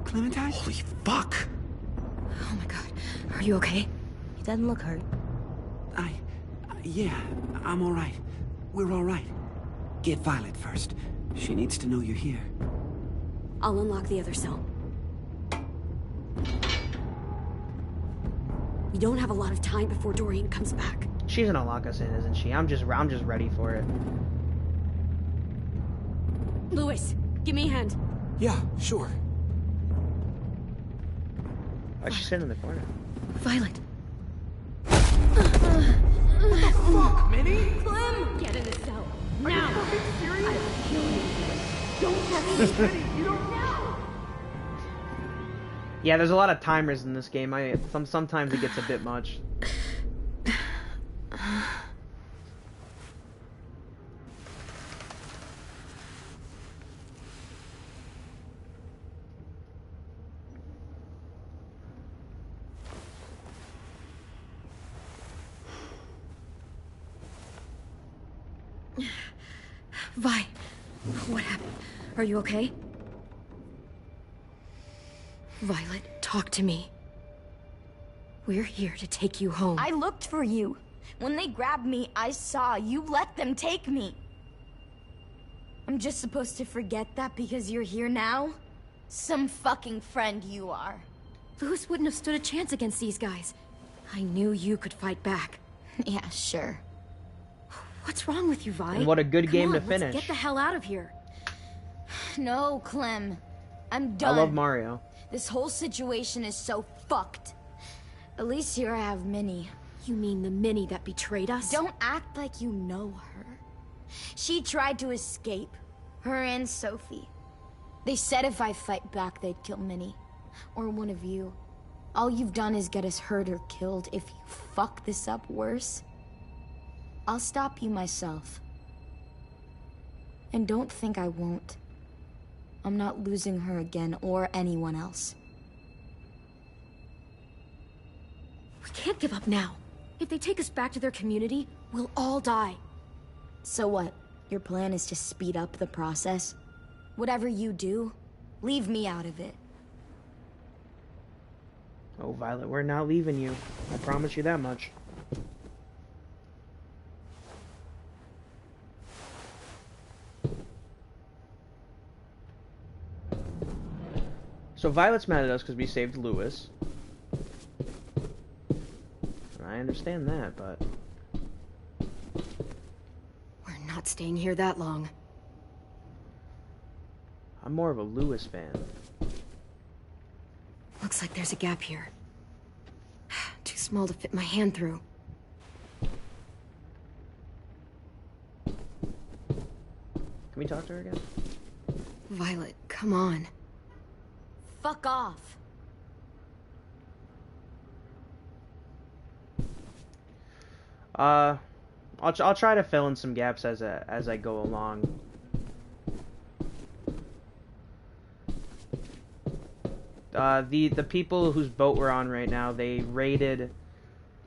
Clementine? Holy fuck! Oh my god. Are you okay? He doesn't look hurt. Yeah, I'm all right. We're all right. Get Violet first. She needs to know you're here. I'll unlock the other cell. We don't have a lot of time before Dorian comes back. She's gonna lock us in, isn't she? I'm just ready for it. Lewis, give me a hand. Yeah, sure. Why's she sitting in the corner? Violet. What the fuck, Minnie? Clem, get in the cell. Are Now. you fucking serious? I'll kill you. Don't touch me. Minnie, you don't know. Yeah, there's a lot of timers in this game. Sometimes it gets a bit much. Vi, what happened? Are you okay? Violet, talk to me. We're here to take you home. I looked for you. When they grabbed me, I saw you let them take me. I'm just supposed to forget that because you're here now? Some fucking friend you are. Lewis wouldn't have stood a chance against these guys. I knew you could fight back. Yeah, sure. What's wrong with you, Vi? And what a good game Come to on, let's finish. get the hell out of here. No, Clem. I'm I done. love Mario. This whole situation is so fucked. At least here I have Minnie. You mean the Minnie that betrayed us? Don't act like you know her. She tried to escape. Her and Sophie. They said if I fight back, they'd kill Minnie. Or one of you. All you've done is get us hurt or killed. If you fuck this up worse, I'll stop you myself. And don't think I won't. I'm not losing her again or anyone else. We can't give up now. If they take us back to their community, we'll all die. So what? Your plan is to speed up the process? Whatever you do, leave me out of it. Oh, Violet, we're not leaving you. I promise you that much. So Violet's mad at us because we saved Lewis. I understand that, but... We're not staying here that long. I'm more of a Lewis fan. Looks like there's a gap here. Too small to fit my hand through. Can we talk to her again? Violet, come on. Fuck off. I'll try to fill in some gaps as I go along. The people whose boat we're on right now, they raided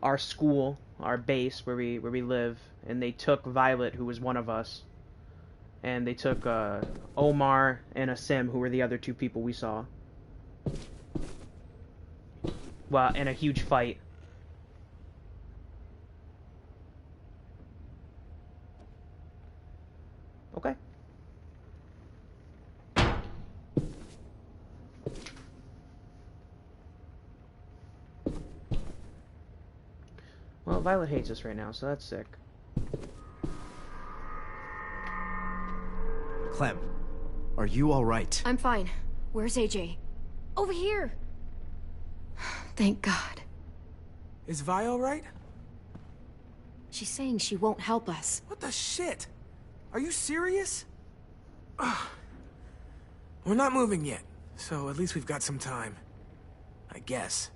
our school, our base where we live, and they took Violet, who was one of us, and they took Omar and Asim, who were the other two people we saw. Well, in a huge fight. Okay. Well, Violet hates us right now, so that's sick. Clem, are you alright? I'm fine. Where's AJ? Over here! Thank God. Is Vi alright? She's saying she won't help us. What the shit? Are you serious? Ugh. We're not moving yet, so at least we've got some time. I guess.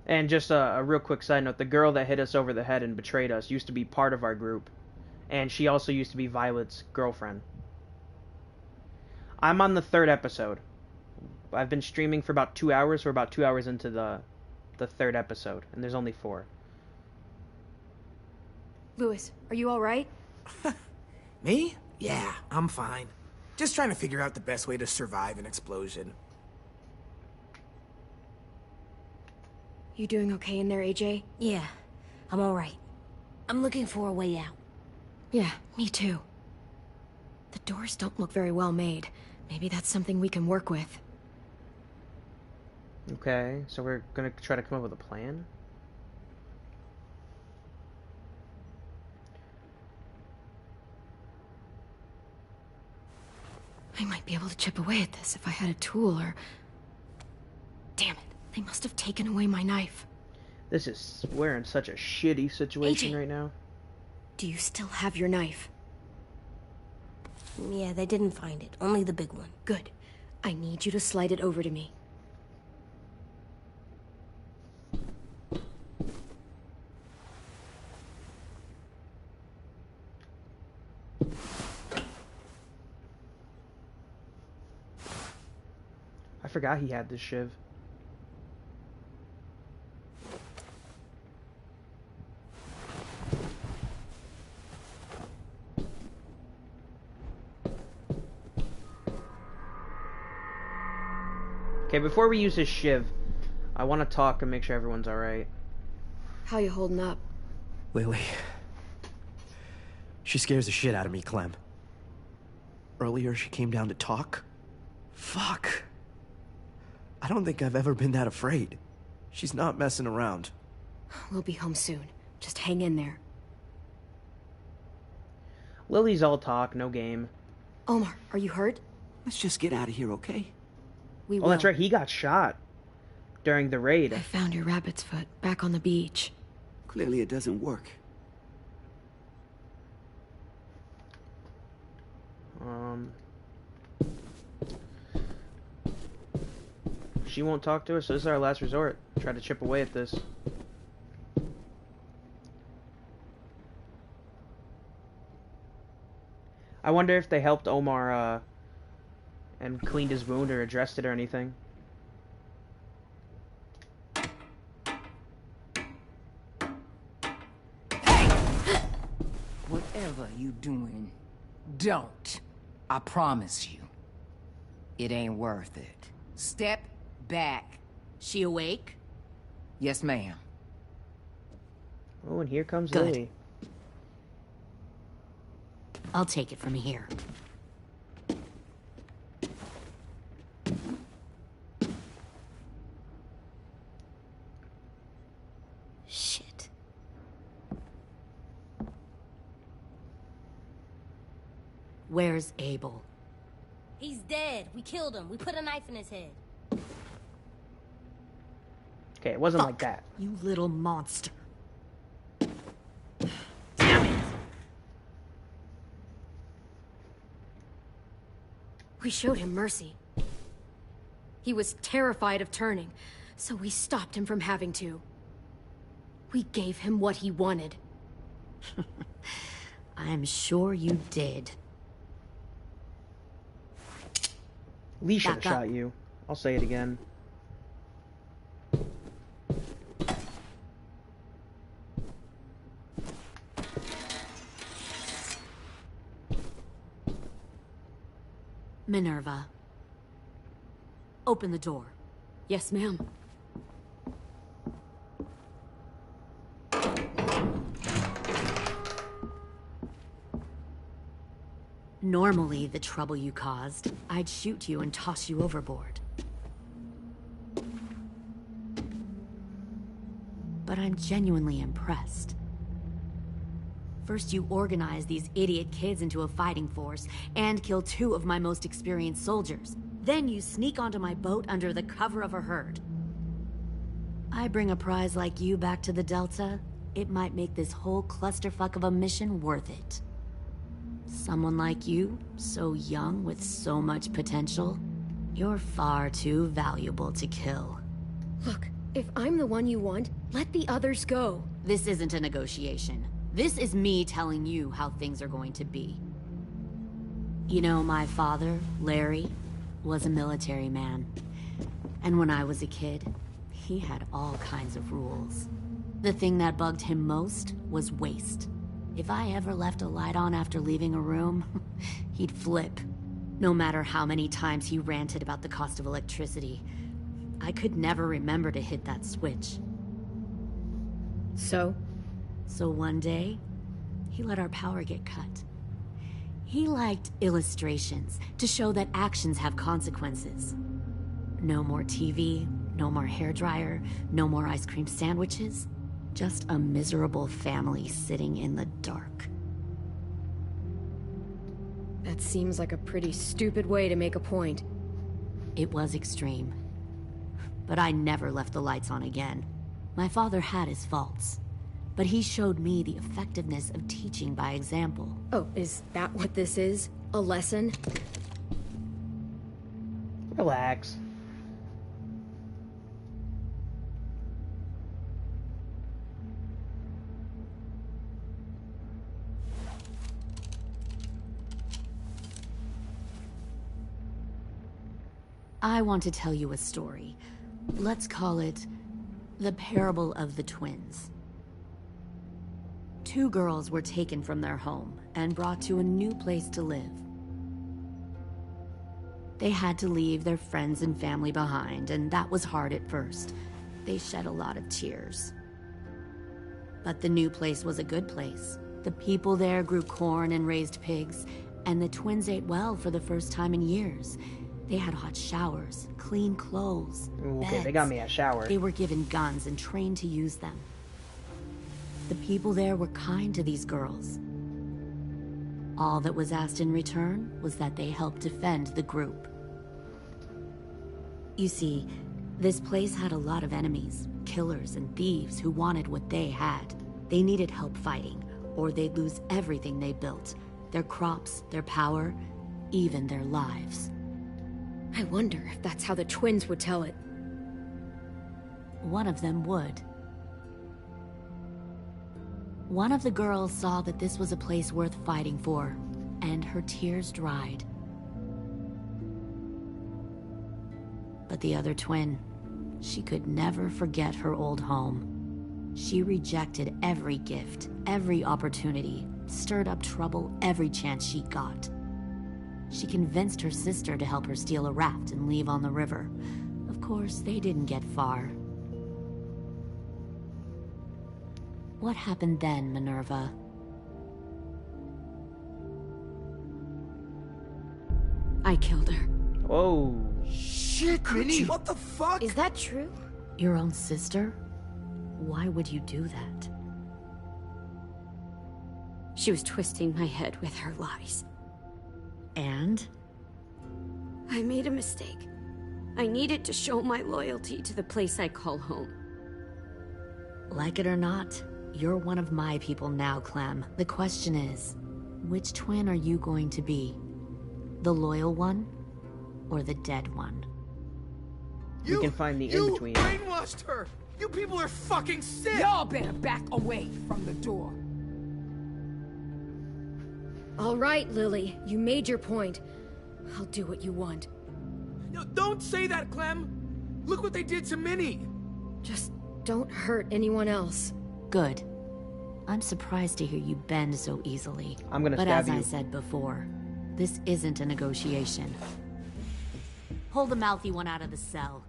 And just a real quick side note, the girl that hit us over the head and betrayed us used to be part of our group. And she also used to be Violet's girlfriend. I'm on the 3rd episode. I've been streaming for about 2 hours. We're about 2 hours into the 3rd episode, and there's only 4. Lewis, are you alright? Me? Yeah, I'm fine. Just trying to figure out the best way to survive an explosion. You doing okay in there, AJ? Yeah, I'm alright. I'm looking for a way out. Yeah, me too. The doors don't look very well made. Maybe that's something we can work with. Okay, so we're gonna try to come up with a plan? I might be able to chip away at this if I had a tool or... Damn it, they must have taken away my knife. We're in such a shitty situation AJ, right now. Do you still have your knife? Yeah, they didn't find it. Only the big one. Good. I need you to slide it over to me. I forgot he had this shiv. Okay, before we use his shiv, I want to talk and make sure everyone's alright. How you holding up? Lily. She scares the shit out of me, Clem. Earlier, she came down to talk. Fuck. I don't think I've ever been that afraid. She's not messing around. We'll be home soon. Just hang in there. Lily's all talk, no game. Omar, are you hurt? Let's just get out of here, okay? We Oh, will. that's right, he got shot during the raid. I found your rabbit's foot back on the beach. Clearly it doesn't work. She won't talk to us, so this is our last resort. Try to chip away at this. I wonder if they helped Omar and cleaned his wound or addressed it or anything. Whatever you doing, don't. I promise you. It ain't worth it. Step back. She awake? Yes, ma'am. Oh, and here comes Good. Lily. I'll take it from here. Shit. Where's Abel? He's dead. We killed him. We put a knife in his head. Okay, it wasn't Fuck, like that. You little monster. We showed him mercy. He was terrified of turning, so we stopped him from having to. We gave him what he wanted. I'm sure you did. Lee should have Back up. shot you. I'll say it again. Minerva. Open the door. Yes, ma'am. Normally, the trouble you caused, I'd shoot you and toss you overboard. But I'm genuinely impressed. First, you organize these idiot kids into a fighting force and kill 2 of my most experienced soldiers. Then you sneak onto my boat under the cover of a herd. I bring a prize like you back to the Delta, it might make this whole clusterfuck of a mission worth it. Someone like you, so young with so much potential, you're far too valuable to kill. Look, if I'm the one you want, let the others go. This isn't a negotiation. This is me telling you how things are going to be. You know, my father, Larry, was a military man. And when I was a kid, he had all kinds of rules. The thing that bugged him most was waste. If I ever left a light on after leaving a room, he'd flip. No matter how many times he ranted about the cost of electricity, I could never remember to hit that switch. So one day, he let our power get cut. He liked illustrations to show that actions have consequences. No more TV, no more hairdryer, no more ice cream sandwiches. Just a miserable family sitting in the dark. that seems like a pretty stupid way to make a point. It was extreme. But I never left the lights on again. My father had his faults, but he showed me the effectiveness of teaching by example. Oh, is that what this is? A lesson? Relax. I want to tell you a story. Let's call it the parable of the twins. 2 girls were taken from their home and brought to a new place to live. They had to leave their friends and family behind, and that was hard at first. They shed a lot of tears. But the new place was a good place. The people there grew corn and raised pigs, and the twins ate well for the first time in years. They had hot showers, clean clothes, Okay, beds. they got me a shower. They were given guns and trained to use them. The people there were kind to these girls. All that was asked in return was that they help defend the group. You see, this place had a lot of enemies, killers and thieves who wanted what they had. They needed help fighting, or they'd lose everything they built. Their crops, their power, even their lives. I wonder if that's how the twins would tell it. One of them would. One of the girls saw that this was a place worth fighting for. and her tears dried. But the other twin, she could never forget her old home. She rejected every gift, every opportunity, stirred up trouble every chance she got. She convinced her sister to help her steal a raft and leave on the river. Of course, they didn't get far. What happened then, Minerva? I killed her. Whoa. Shit, Minnie, what the fuck? Is that true? Your own sister? Why would you do that? She was twisting my head with her lies. And? I made a mistake. I needed to show my loyalty to the place I call home. Like it or not, you're one of my people now, Clem. The question is, which twin are you going to be? The loyal one, or the dead one? We can find the in-between. You brainwashed her! You people are fucking sick! Y'all better back away from the door. All right, Lily. You made your point. I'll do what you want. No, don't say that, Clem! Look what they did to Minnie! Just don't hurt anyone else. Good. I'm surprised to hear you bend so easily. I'm gonna but stab as you. I said before, this isn't a negotiation. Pull the mouthy one out of the cell.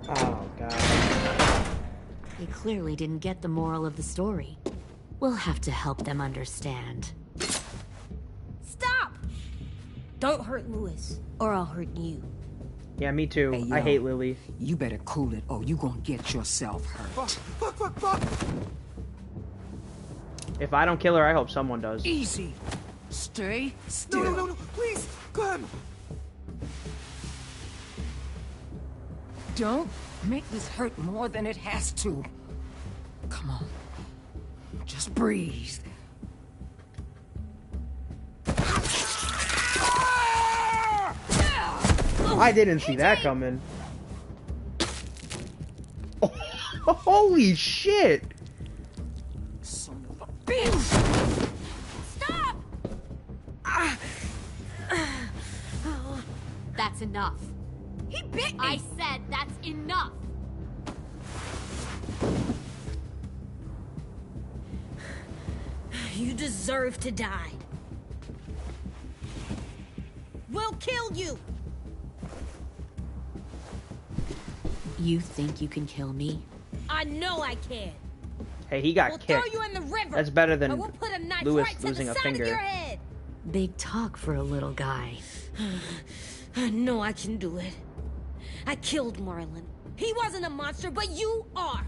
Oh, God. They clearly didn't get the moral of the story. We'll have to help them understand. Stop! Don't hurt Louis, or I'll hurt you. Yeah, me too. Hey, I yo, hate Lily. You better cool it, or you gonna get yourself hurt. Fuck! If I don't kill her, I hope someone does. Easy. Stay still. No, please, Clem! Don't make this hurt more than it has to. Come on. Just breathe. I didn't see that coming. Oh, holy shit! Son of a bitch! Stop! That's enough. He bit me! I said that's enough! You deserve to die. We'll kill you! You think you can kill me? I know I can. Hey, he got We'll kicked. throw you in the river. That's better than or we'll put a knife Louis right to losing the a side finger. of your head. Big talk for a little guy. I know I can do it. I killed Marlon. He wasn't a monster, but you are.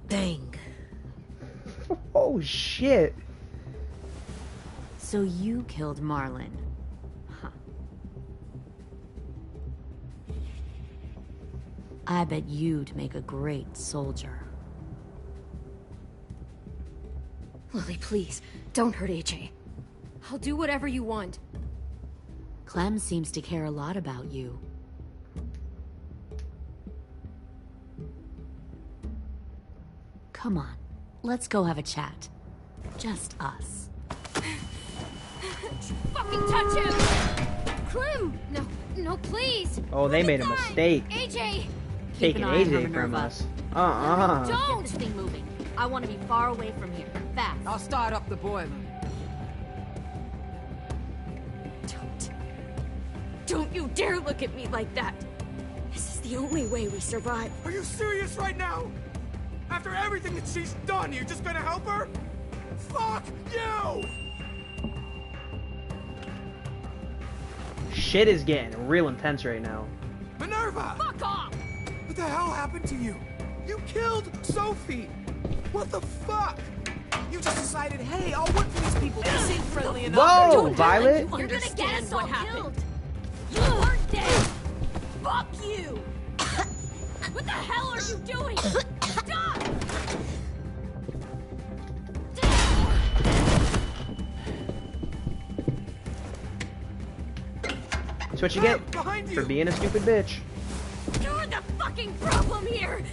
Dang. Oh shit. So you killed Marlon. Huh. I bet you'd make a great soldier. Lily, please, don't hurt AJ. I'll do whatever you want. Clem seems to care a lot about you. Come on, let's go have a chat. Just us. Fucking touch him! Clem! No, please! Oh, they made a mistake. AJ! Taking an eye on her, AJ from Minerva. us. Get this thing moving. I want to be far away from here. Fast. I'll start up the boiler. Don't you dare look at me like that. This is the only way we survive. Are you serious right now? After everything that she's done, you're just gonna help her? Fuck you! Shit is getting real intense right now. Minerva! Fuck off! What the hell happened to you? You killed Sophie! What the fuck? You just decided, hey, I'll work for these people. They seem friendly enough. Whoa, Violet! You're gonna get us all killed. You weren't dead. Fuck you! What the hell are you doing? Stop! That's what you get for being a stupid bitch. You're the fucking problem here!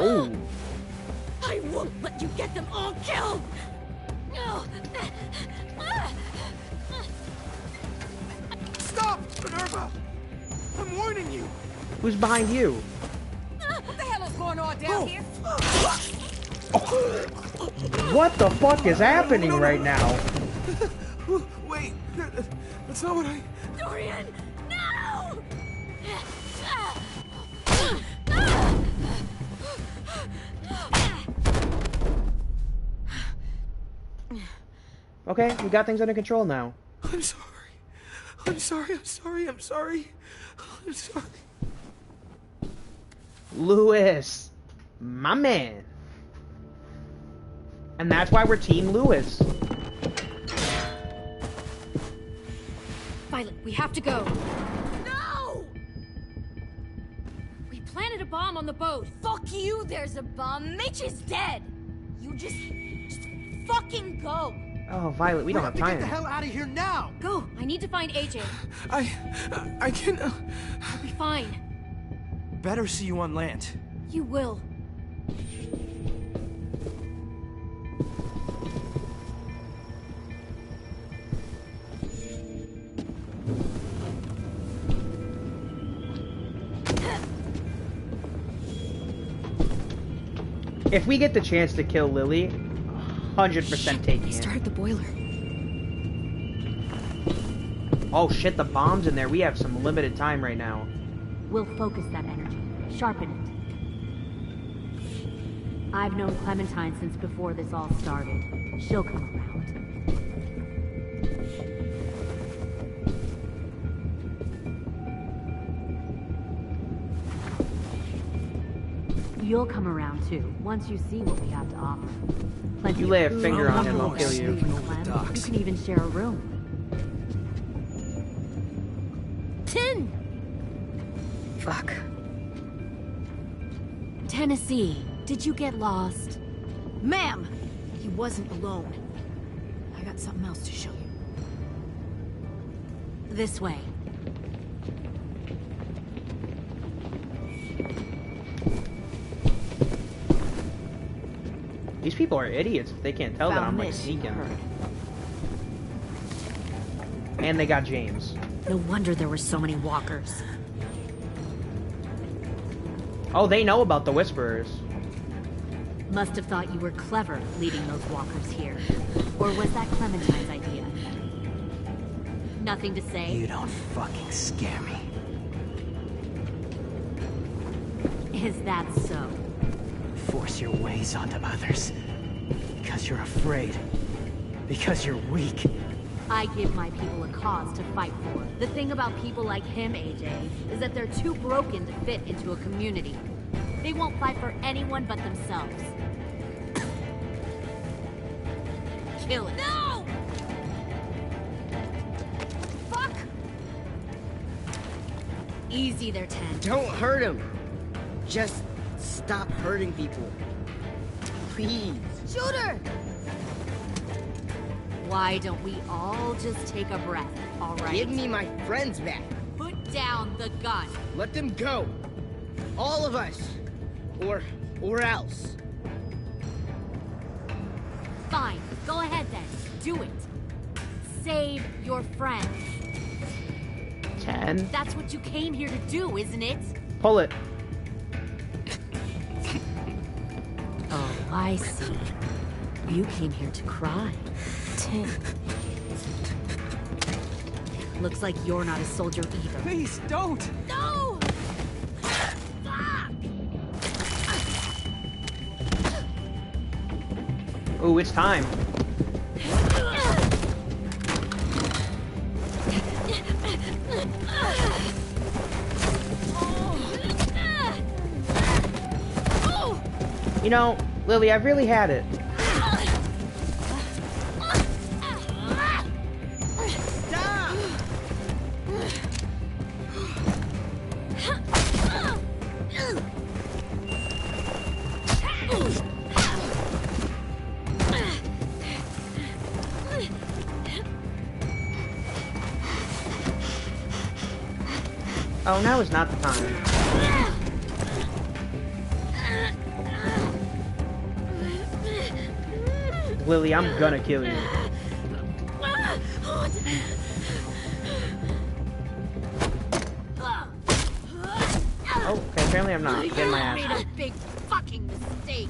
Oh. I won't let you get them all killed! No! Stop, Minerva! I'm warning you! Who's behind you? What the hell is going on down here? What the fuck is happening right now? Wait, that's not what I... Dorian! No! Okay, we got things under control now. I'm sorry. I'm sorry. Lewis, my man. And that's why we're Team Lewis. Violet, we have to go. No! We planted a bomb on the boat. Fuck you, there's a bomb. Mitch is dead. You just fucking go. Oh, Violet, we don't have time. Get the hell out of here now! Go! I need to find AJ. I can't... I'll be fine. Better see you on land. You will. If we get the chance to kill Lily, 100% taking it. Start the boiler. Oh shit, the bomb's in there. We have some limited time right now. We'll focus that energy, sharpen it. I've known Clementine since before this all started. She'll come around. You'll come around too, once you see what we have to offer. Plenty You lay a of food, finger on him, I'll more kill you. Clem. You can even share a room. Tin! Fuck. Tennessee, did you get lost? Ma'am! He wasn't alone. I got something else to show you. This way. These people are idiots if they can't tell that I'm like this, sneaking. heard. And they got James. No wonder there were so many walkers. Oh, they know about the Whisperers. Must have thought you were clever leading those walkers here. Or was that Clementine's idea? Nothing to say? You don't fucking scare me. Is that so? Force your ways onto others. Because you're afraid. Because you're weak. I give my people a cause to fight for. The thing about people like him, AJ, is that they're too broken to fit into a community. They won't fight for anyone but themselves. Kill it. No! Fuck! Easy there, Ten. Don't hurt him. Just stop hurting people. Please. Shoot her! Why don't we all just take a breath, all right? Give me my friends back. Put down the gun. Let them go. All of us. Or else. Fine. Go ahead then. Do it. Save your friends. 10. That's what you came here to do, isn't it? Pull it. Oh, I see. You came here to cry. Tim. Looks like you're not a soldier either. Please, don't! No! Ooh, it's time. You know, Lily, I've really had it. Oh, now is not the time. Lily, I'm gonna kill you. Oh, okay, apparently I'm not. Getting my ass. I made a big fucking mistake.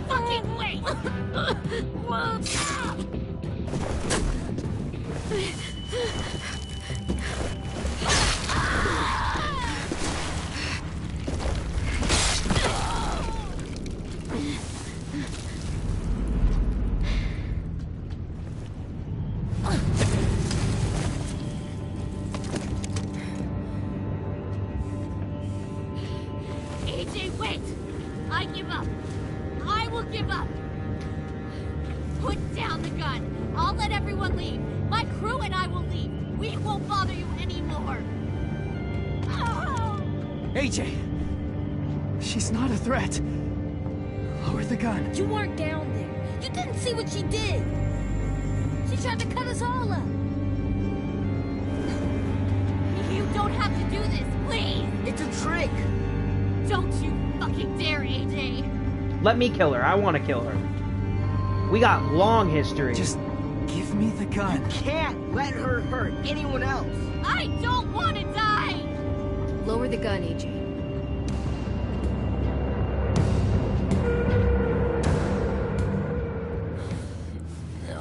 Fucking wait! AJ, wait! I give up. I will give up. Put down the gun. I'll let everyone leave. My crew and I will leave. We won't bother you anymore. Oh! AJ! She's not a threat. Lower the gun. You weren't down there. You didn't see what she did. She tried to cut us all up. You don't have to do this, please! It's a trick! Don't you fucking dare, AJ! Let me kill her. I want to kill her. We got long history. Just give me the gun. You can't let her hurt anyone else. I don't want to die! Lower the gun, AJ.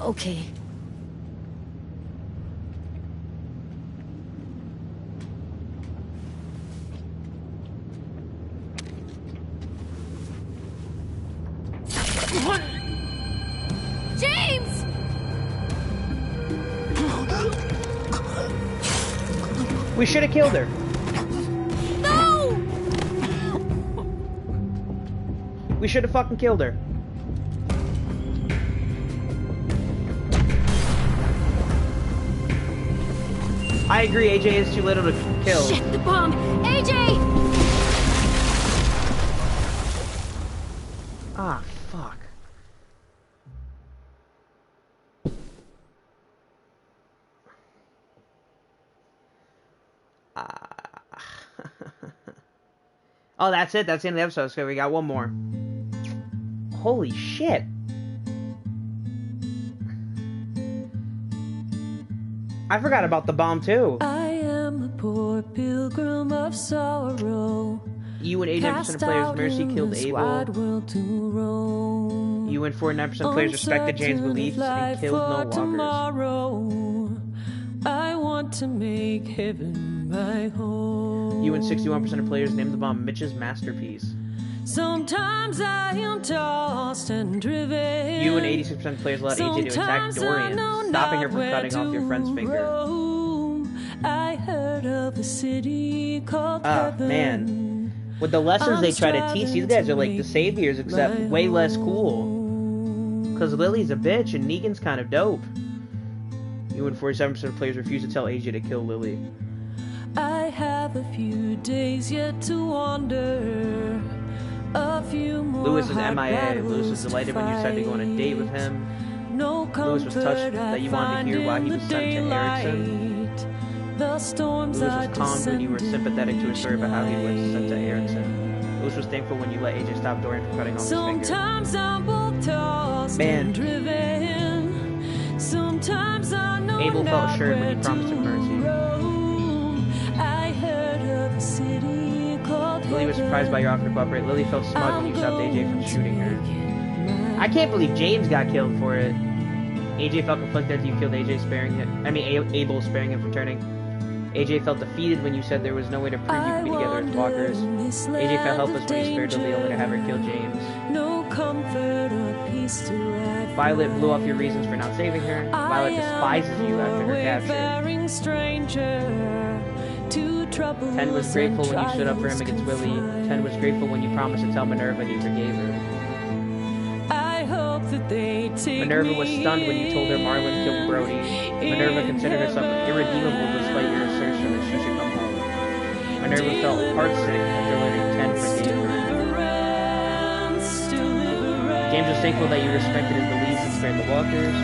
Okay. James! We should have killed her. No! We should have fucking killed her. I agree, AJ is too little to kill. Shit, the bomb! AJ! Ah, fuck. Oh, that's it. That's the end of the episode. So we got one more. Holy shit. I forgot about the bomb, too. I am a poor pilgrim of sorrow. You and 89% of players mercy killed Abel. You and 49% of players respected James' beliefs and killed no walkers. Tomorrow, I want to make heaven my home. You and 61% of players named the bomb Mitch's masterpiece. Sometimes I am tossed and driven. You and 86% of players allowed AJ to attack Dorian, stopping her from cutting off your friend's finger. I heard of a city called Heaven. Man. With the lessons they try to teach, these guys are like the saviors, except way less cool. Because Lily's a bitch and Negan's kind of dope. You and 47% of players refuse to tell AJ to kill Lily. I have a few days yet to wander. A few more Lewis is MIA. Lewis was delighted when you decided to go on a date with him. Lewis was touched that you wanted to hear why he was sent to Erickson. Lewis was calmed when you were sympathetic to his story about how he was sent to Erickson. Lewis was thankful when you let AJ stop Dorian from cutting off his finger. Sometimes I'm both tossed and driven. Sometimes I know Abel felt assured when you promised him mercy. I heard of a city called Lily was surprised by your offer to cooperate. Lily felt smug when you stopped AJ from shooting her. I can't believe James got killed for it. AJ felt conflicted that you killed AJ, sparing him. Abel sparing him from turning. AJ felt defeated when you said there was no way to prove you could be together as walkers. AJ felt helpless when you spared Lily only to have her kill James. No comfort or peace to Violet blew off your reasons for not saving her. Violet despises you after her capture. Stranger to trouble 10 was grateful when you stood up for him against Willie. 10 was grateful when you promised to tell Minerva that you forgave her. I hope that they take Minerva was stunned when you told her Marlon killed Brody. Minerva considered herself irredeemable despite your assertion that she should come home. Minerva felt heartsick after learning 10 forgave her. James was thankful that you respected his beliefs and spared the walkers.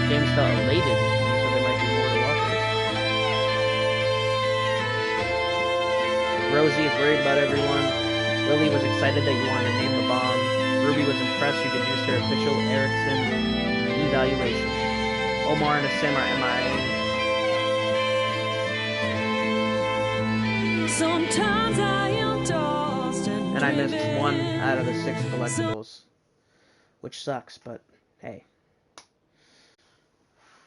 James felt elated when you said there might be more walkers. Rosie is worried about everyone. Lily was excited that you wanted to name the bomb. Ruby was impressed you deduced her official Erickson evaluation. Omar and Asim are MIA. Sometimes I am tossed and I missed 1 out of the 6 collectibles. Which sucks, but hey.